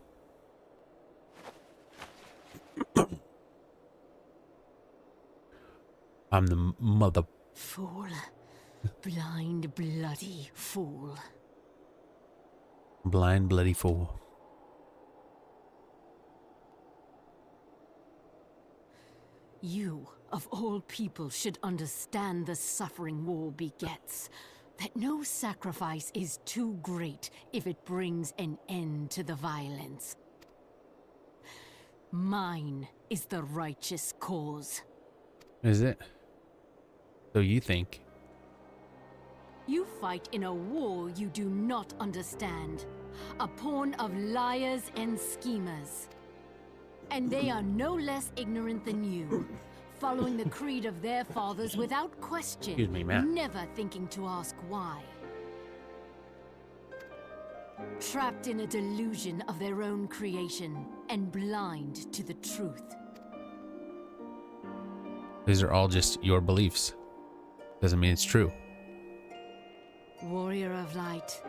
I'm the mother... Fool. Blind, bloody fool. Blind, bloody fool. You, of all people, should understand the suffering war begets. That no sacrifice is too great if it brings an end to the violence. Mine is the righteous cause. Is it? So you think? You fight in a war you do not understand. A pawn of liars and schemers. And they are no less ignorant than you. Following the creed of their fathers without question. Excuse me, ma'am. Never thinking to ask why. Trapped in a delusion of their own creation and blind to the truth. These are all just your beliefs. Doesn't mean it's true. Warrior of light,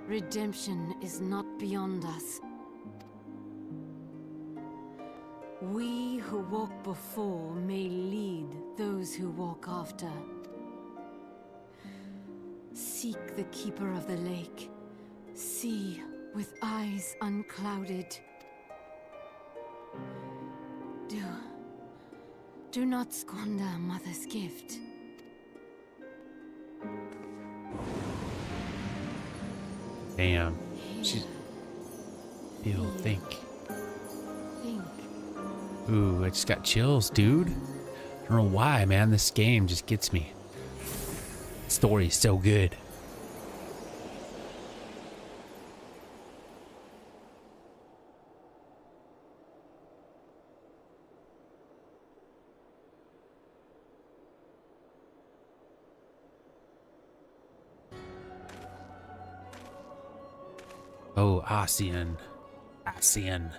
redemption is not beyond us. We who walk before may lead those who walk after. Seek the keeper of the lake. See with eyes unclouded. Do not squander Mother's gift. Damn. She's... Feel, think. Ooh, I just got chills, dude. I don't know why, man. This game just gets me. The story's so good. Oh, ASEAN. ASEAN.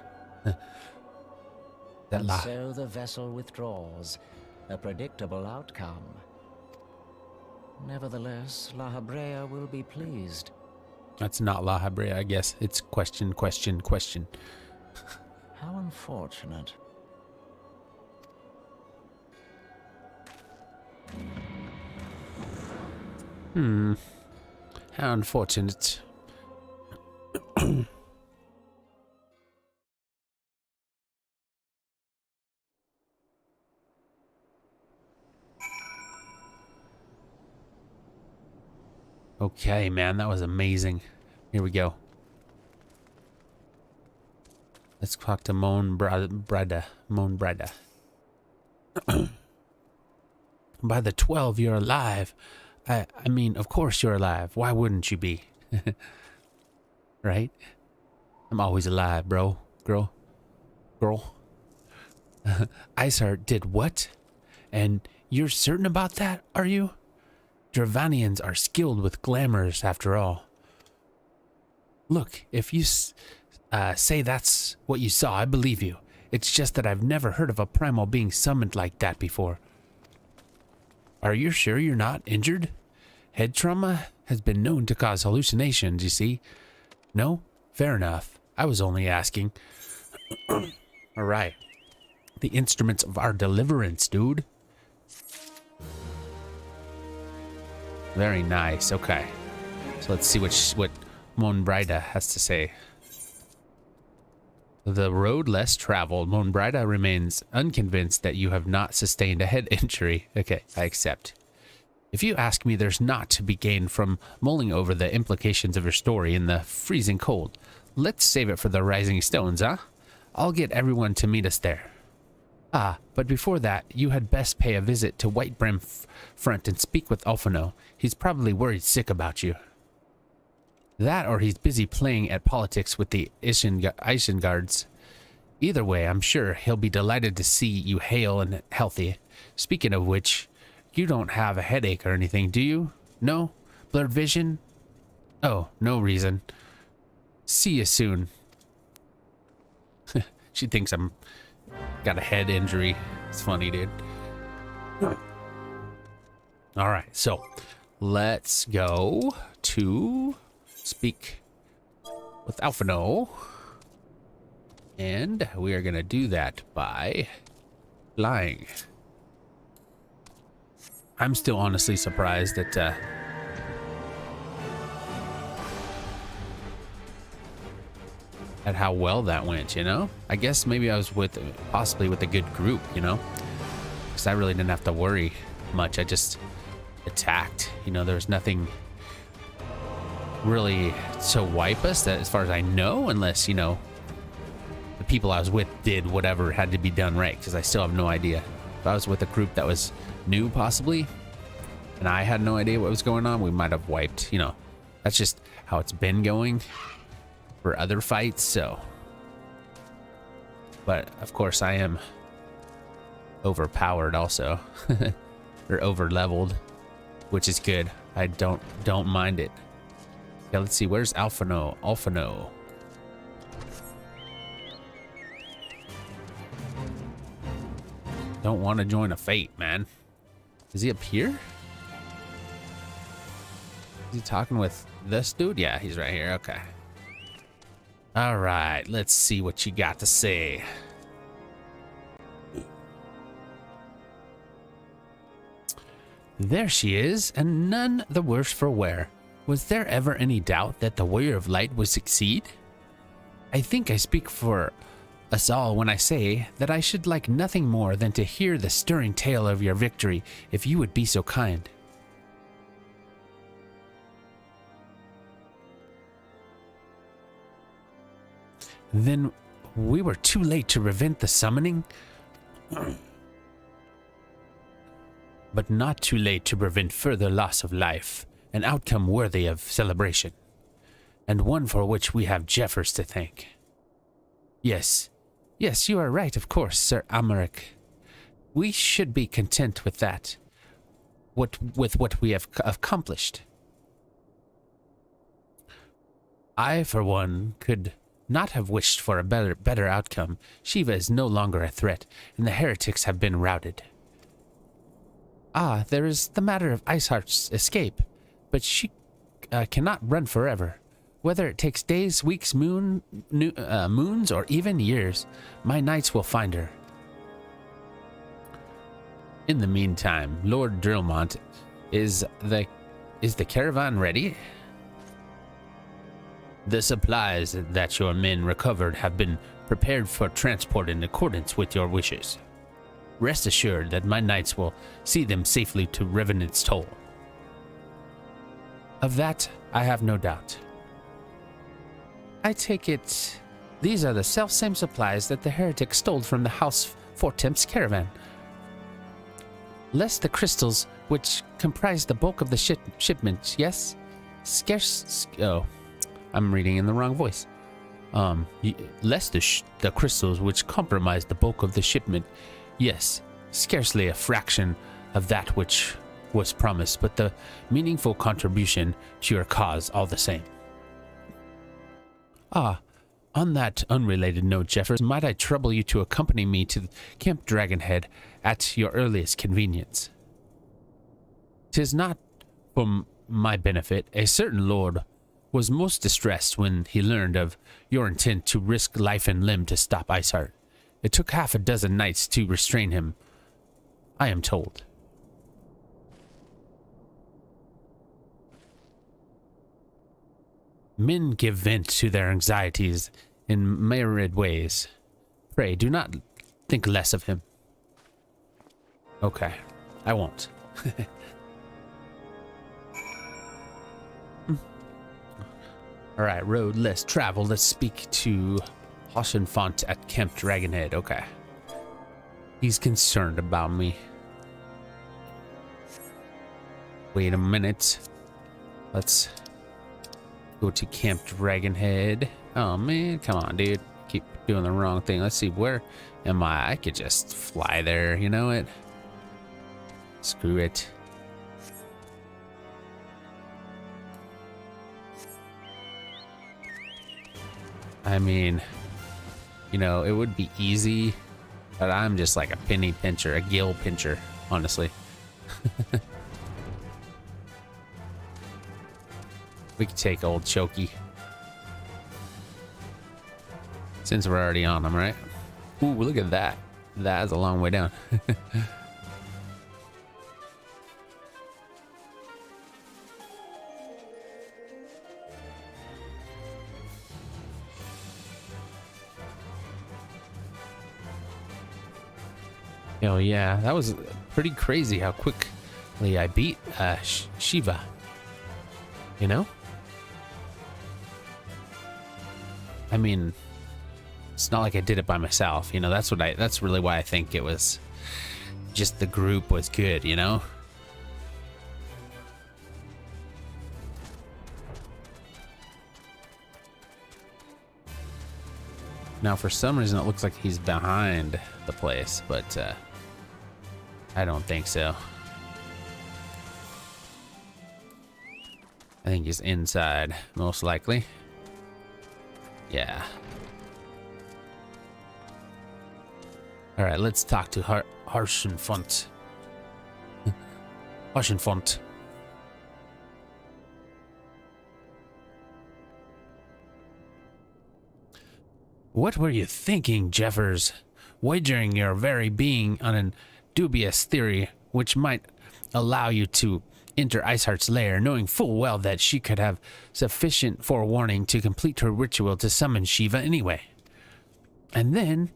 And so the vessel withdraws, a predictable outcome. Nevertheless, La Habrea will be pleased. That's not La Habrea, I guess. It's question, question, question. How unfortunate. How unfortunate. Okay, man, that was amazing. Here we go. Let's talk to Mon Brada. Mon Brada. By the 12, you're alive. I mean, of course you're alive. Why wouldn't you be? Right? I'm always alive, bro. Girl. Iceheart did what? And you're certain about that, are you? Dravanians are skilled with glamours, after all. Look, if you say that's what you saw, I believe you. It's just that I've never heard of a primal being summoned like that before. Are you sure you're not injured? Head trauma has been known to cause hallucinations, you see. No? Fair enough. I was only asking. All right. The instruments of our deliverance, dude. Very nice. Okay. So let's see what Mon Brida has to say. The road less traveled. Mon Brida remains unconvinced that you have not sustained a head injury. Okay, I accept. If you ask me, there's not to be gained from mulling over the implications of your story in the freezing cold. Let's save it for the Rising Stones, huh? I'll get everyone to meet us there. Ah, but before that, you had best pay a visit to Whitebrim Front and speak with Alphino. He's probably worried sick about you. That or he's busy playing at politics with the Isengard's. Either way, I'm sure he'll be delighted to see you hale and healthy. Speaking of which, you don't have a headache or anything, do you? No? Blurred vision? Oh, no reason. See you soon. She thinks I'm got a head injury. It's funny, dude. All right, so let's go to speak with Alphino. And we are going to do that by flying. I'm still honestly surprised at how well that went, you know? I guess maybe I was possibly with a good group, you know? Because I really didn't have to worry much. I just attacked, you know, there was nothing really to wipe us, that as far as I know, unless, you know, the people I was with did whatever had to be done right, because I still have no idea. If I was with a group that was new, possibly, and I had no idea what was going on, we might have wiped, you know. That's just how it's been going for other fights, so. But, of course, I am overpowered also, or over-leveled, which is good. I don't mind it. Yeah, let's see, where's Alphino? Alphino. Don't want to join a fate, man. Is he up here? Is he talking with this dude? Yeah, he's right here. Okay. All right, let's see what you got to say. There she is, and none the worse for wear. Was there ever any doubt that the Warrior of Light would succeed? I think I speak for us all when I say that I should like nothing more than to hear the stirring tale of your victory, if you would be so kind. Then we were too late to prevent the summoning, but not too late to prevent further loss of life, an outcome worthy of celebration, and one for which we have Jeffers to thank. Yes, you are right, of course, Sir Amaric. We should be content with that, with what we have accomplished. I, for one, could not have wished for a better outcome. Shiva is no longer a threat, and the heretics have been routed. Ah, there is the matter of Iceheart's escape, but she cannot run forever. Whether it takes days, weeks, moons, or even years, my knights will find her. In the meantime, Lord Drillmont, is the caravan ready? The supplies that your men recovered have been prepared for transport in accordance with your wishes. Rest assured that my knights will see them safely to Revenant's Toll. Of that, I have no doubt. I take it these are the selfsame supplies that the heretic stole from the House Fortemp's caravan. Less the crystals which comprise the bulk of the shipment, yes? I'm reading in the wrong voice. Less the crystals which comprise the bulk of the shipment, yes, scarcely a fraction of that which was promised, but the meaningful contribution to your cause all the same. Ah, on that unrelated note, Jeffers, might I trouble you to accompany me to Camp Dragonhead at your earliest convenience? 'Tis not for my benefit. A certain lord was most distressed when he learned of your intent to risk life and limb to stop Iceheart. It took half a dozen knights to restrain him, I am told. Men give vent to their anxieties in myriad ways. Pray, do not think less of him. Okay, I won't. Alright, road less traveled. Let's speak to Hoshenfont at Camp Dragonhead. Okay. He's concerned about me. Wait a minute. Let's go to Camp Dragonhead. Oh man, come on, dude. Keep doing the wrong thing. Let's see, where am I? I could just fly there, you know it? Screw it. I mean, you know, it would be easy, but I'm just like a penny pincher, a gill pincher, honestly. We could take old Choky. Since we're already on them, right? Ooh, look at that. That is a long way down. Oh yeah, that was pretty crazy how quickly I beat Shiva. You know? I mean, it's not like I did it by myself, you know. That's really why I think it was just the group was good, you know. Now for some reason it looks like he's behind the place, but I don't think so. I think he's inside, most likely. Yeah. All right, let's talk to Harshenfont. Harshenfont. What were you thinking, Jeffers? Wagering your very being on a dubious theory which might allow you to enter Iceheart's lair, knowing full well that she could have sufficient forewarning to complete her ritual to summon Shiva anyway. And then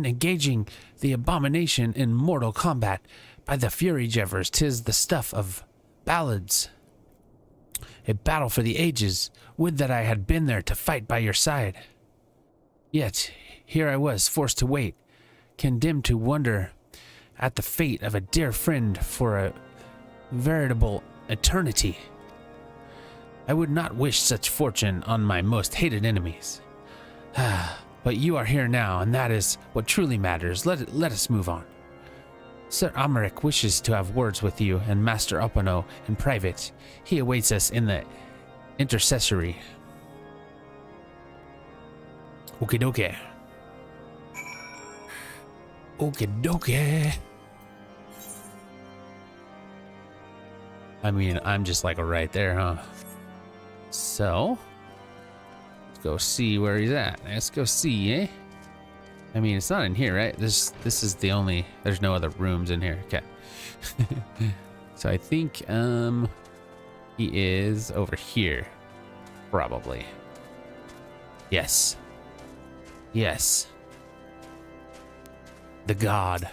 engaging the abomination in mortal combat. By the fury, Jeffers, 'tis the stuff of ballads. A battle for the ages. Would that I had been there to fight by your side. Yet, here I was, forced to wait, condemned to wonder at the fate of a dear friend for a veritable eternity. I would not wish such fortune on my most hated enemies. But you are here now, and that is what truly matters. Let us move on. Sir Amaric wishes to have words with you and Master Opano in private. He awaits us in the intercessory. Okie dokie. Okie dokie. I mean, I'm just like right there, huh? So, let's go see where he's at. Let's go see, eh? I mean, it's not in here, right? This is the only, there's no other rooms in here. Okay. So I think he is over here. Probably. Yes. Yes. The god.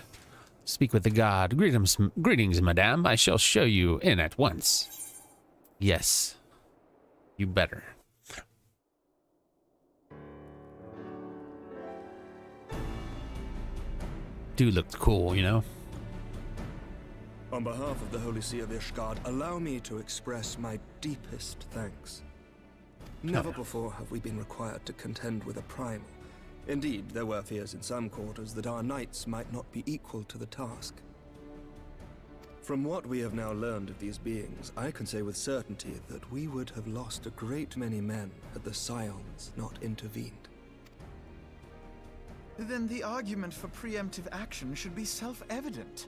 Speak with the god. Greetings, madame. I shall show you in at once. Yes. You better. Dude looked cool, you know? On behalf of the Holy See of Ishgard, allow me to express my deepest thanks. Never before have we been required to contend with a primal. Indeed, there were fears in some quarters that our knights might not be equal to the task. From what we have now learned of these beings, I can say with certainty that we would have lost a great many men had the Scions not intervened. Then the argument for preemptive action should be self-evident.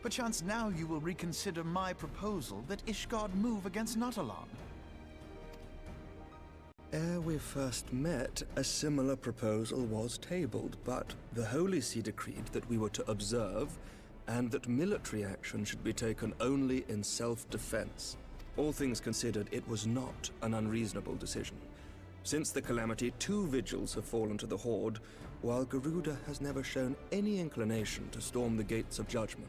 Perchance now you will reconsider my proposal that Ishgard move against Natalan. Ere we first met, a similar proposal was tabled, but the Holy See decreed that we were to observe, and that military action should be taken only in self-defense. All things considered, it was not an unreasonable decision. Since the calamity, 2 vigils have fallen to the Horde, while Garuda has never shown any inclination to storm the gates of judgment.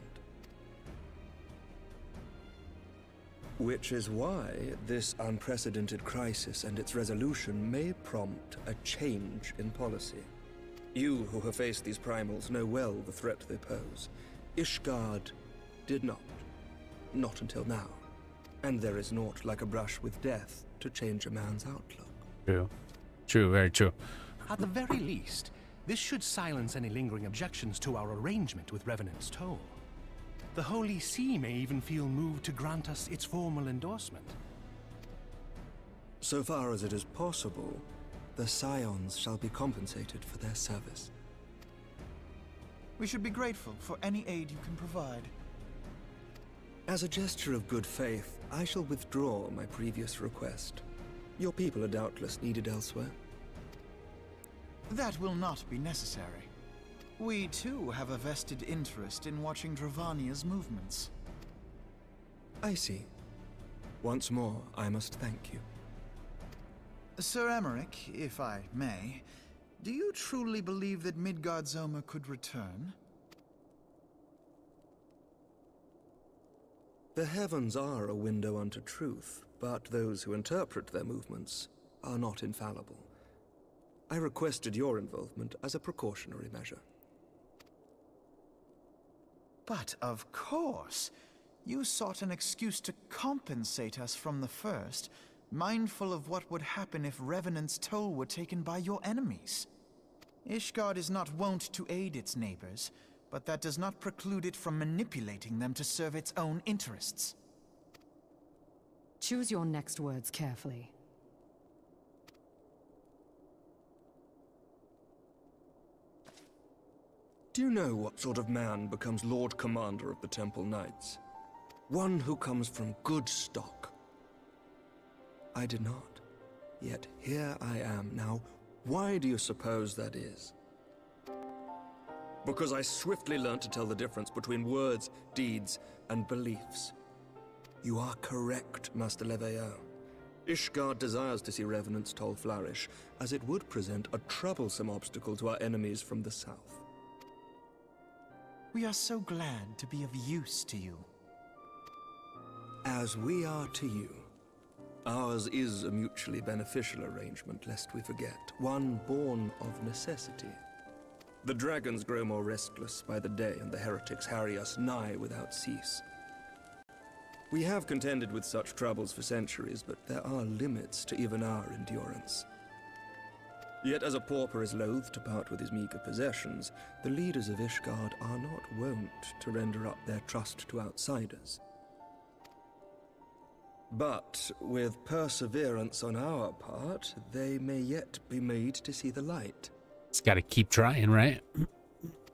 Which is why this unprecedented crisis and its resolution may prompt a change in policy. You who have faced these primals know well the threat they pose. Ishgard did not. Not until now. And there is naught like a brush with death to change a man's outlook. True. True, very true. At the very least, this should silence any lingering objections to our arrangement with Revenant's Toll. The Holy See may even feel moved to grant us its formal endorsement. So far as it is possible, the Scions shall be compensated for their service. We should be grateful for any aid you can provide. As a gesture of good faith, I shall withdraw my previous request. Your people are doubtless needed elsewhere. That will not be necessary. We too have a vested interest in watching Dravania's movements. I see. Once more, I must thank you. Sir Emmerich, if I may, do you truly believe that Midgard-Zoma could return? The heavens are a window unto truth, but those who interpret their movements are not infallible. I requested your involvement as a precautionary measure. But of course, you sought an excuse to compensate us from the first, mindful of what would happen if Revenant's toll were taken by your enemies. Ishgard is not wont to aid its neighbors, but that does not preclude it from manipulating them to serve its own interests. Choose your next words carefully. Do you know what sort of man becomes Lord Commander of the Temple Knights? One who comes from good stock. I did not. Yet here I am now. Why do you suppose that is? Because I swiftly learned to tell the difference between words, deeds, and beliefs. You are correct, Master Leveilleur. Ishgard desires to see Revenant's toll flourish, as it would present a troublesome obstacle to our enemies from the south. We are so glad to be of use to you. As we are to you. Ours is a mutually beneficial arrangement, lest we forget, one born of necessity. The dragons grow more restless by the day, and the heretics harry us nigh without cease. We have contended with such troubles for centuries, but there are limits to even our endurance. Yet as a pauper is loath to part with his meager possessions, the leaders of Ishgard are not wont to render up their trust to outsiders. But with perseverance on our part, they may yet be made to see the light. It's got to keep trying, right?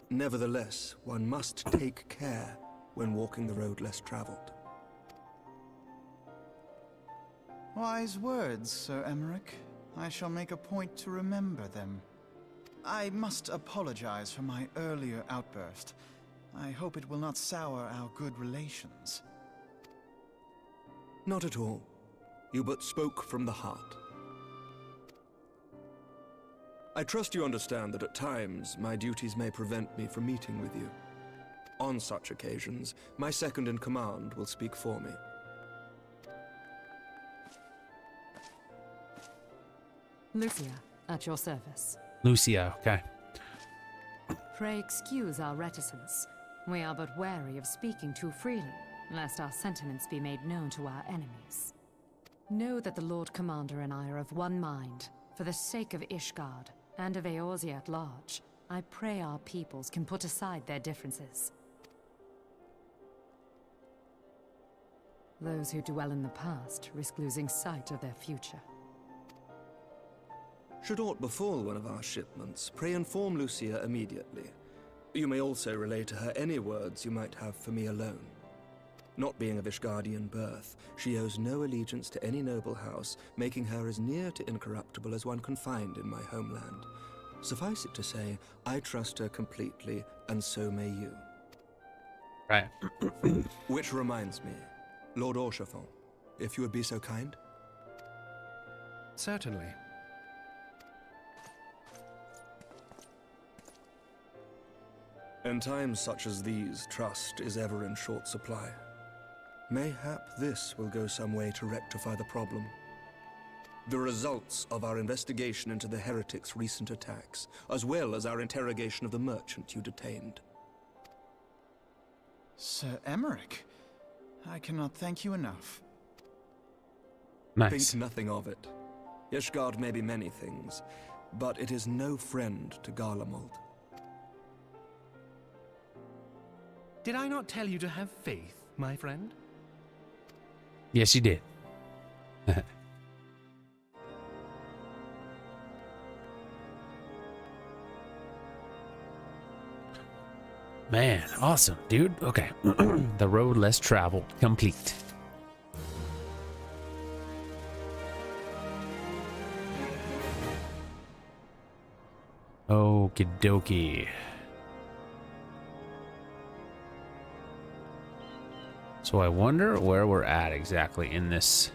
Nevertheless, one must take care when walking the road less traveled. Wise words, Sir Emmerich. I shall make a point to remember them. I must apologize for my earlier outburst. I hope it will not sour our good relations. Not at all. You but spoke from the heart. I trust you understand that at times my duties may prevent me from meeting with you. On such occasions, my second-in-command will speak for me. Lucia, at your service. Lucia, okay. Pray excuse our reticence. We are but wary of speaking too freely, lest our sentiments be made known to our enemies. Know that the Lord Commander and I are of one mind. For the sake of Ishgard, and of Eorzea at large, I pray our peoples can put aside their differences. Those who dwell in the past risk losing sight of their future. Should aught befall one of our shipments, pray inform Lucia immediately. You may also relay to her any words you might have for me alone. Not being of Ishgardian birth, she owes no allegiance to any noble house, making her as near to incorruptible as one can find in my homeland. Suffice it to say, I trust her completely, and so may you. Right. Which reminds me, Lord Orchefort, if you would be so kind? Certainly. In times such as these, trust is ever in short supply. Mayhap this will go some way to rectify the problem. The results of our investigation into the heretics' recent attacks, as well as our interrogation of the merchant you detained. Sir Emmerich, I cannot thank you enough. Nice. Think nothing of it. Ishgard may be many things, but it is no friend to Garlemald. Did I not tell you to have faith, my friend? Yes, you did. Man, awesome, dude. Okay. The road less traveled, complete. Okie dokie. So I wonder where we're at exactly in this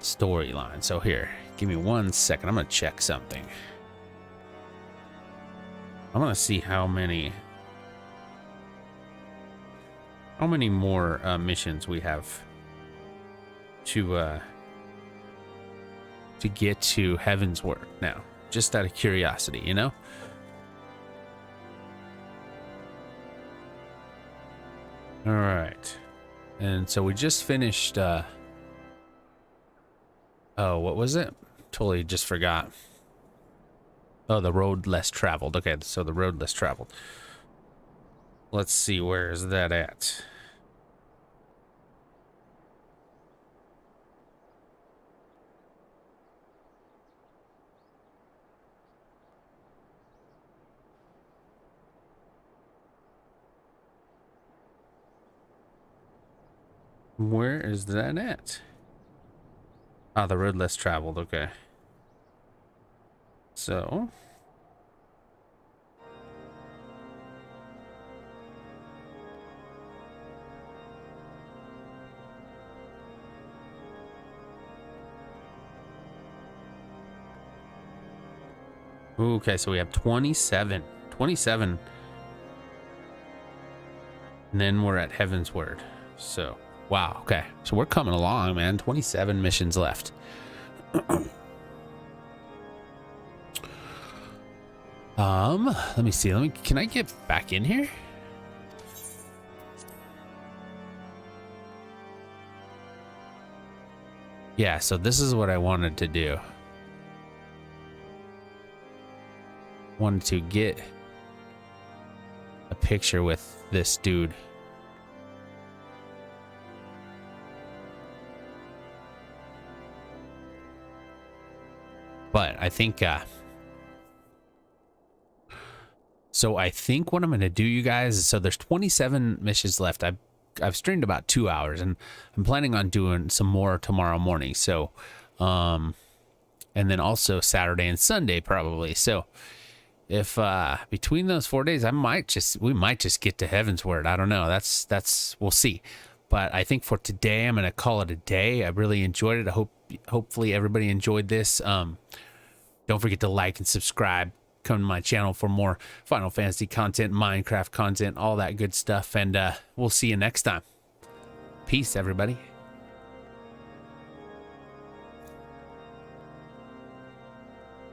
storyline. So here, give me 1 second. I'm gonna check something. I'm gonna see how many more missions we have to get to Heavensward now. Just out of curiosity, you know? All right. And so we just finished, oh, what was it? Totally just forgot. Oh, the road less traveled. Okay, so the road less traveled. Let's see, where is that at? Where is that at? Ah, the road less traveled. Okay. So. Okay, so we have 27. 27. And then we're at Heavensward. So. Wow, okay. So we're coming along, man. 27 missions left. Let me see. Can I get back in here? Yeah, so this is what I wanted to do. Wanted to get a picture with this dude. But I think, so I think what I'm going to do, you guys, is, so there's 27 missions left. I've streamed about 2 hours, and I'm planning on doing some more tomorrow morning. So, and then also Saturday and Sunday probably. So if, between those 4 days, we might just get to Heavensward. I don't know. We'll see. But I think for today, I'm going to call it a day. I really enjoyed it. Hopefully everybody enjoyed this. Don't forget to like and subscribe. Come to my channel for more Final Fantasy content, Minecraft content, all that good stuff. And we'll see you next time. Peace, everybody.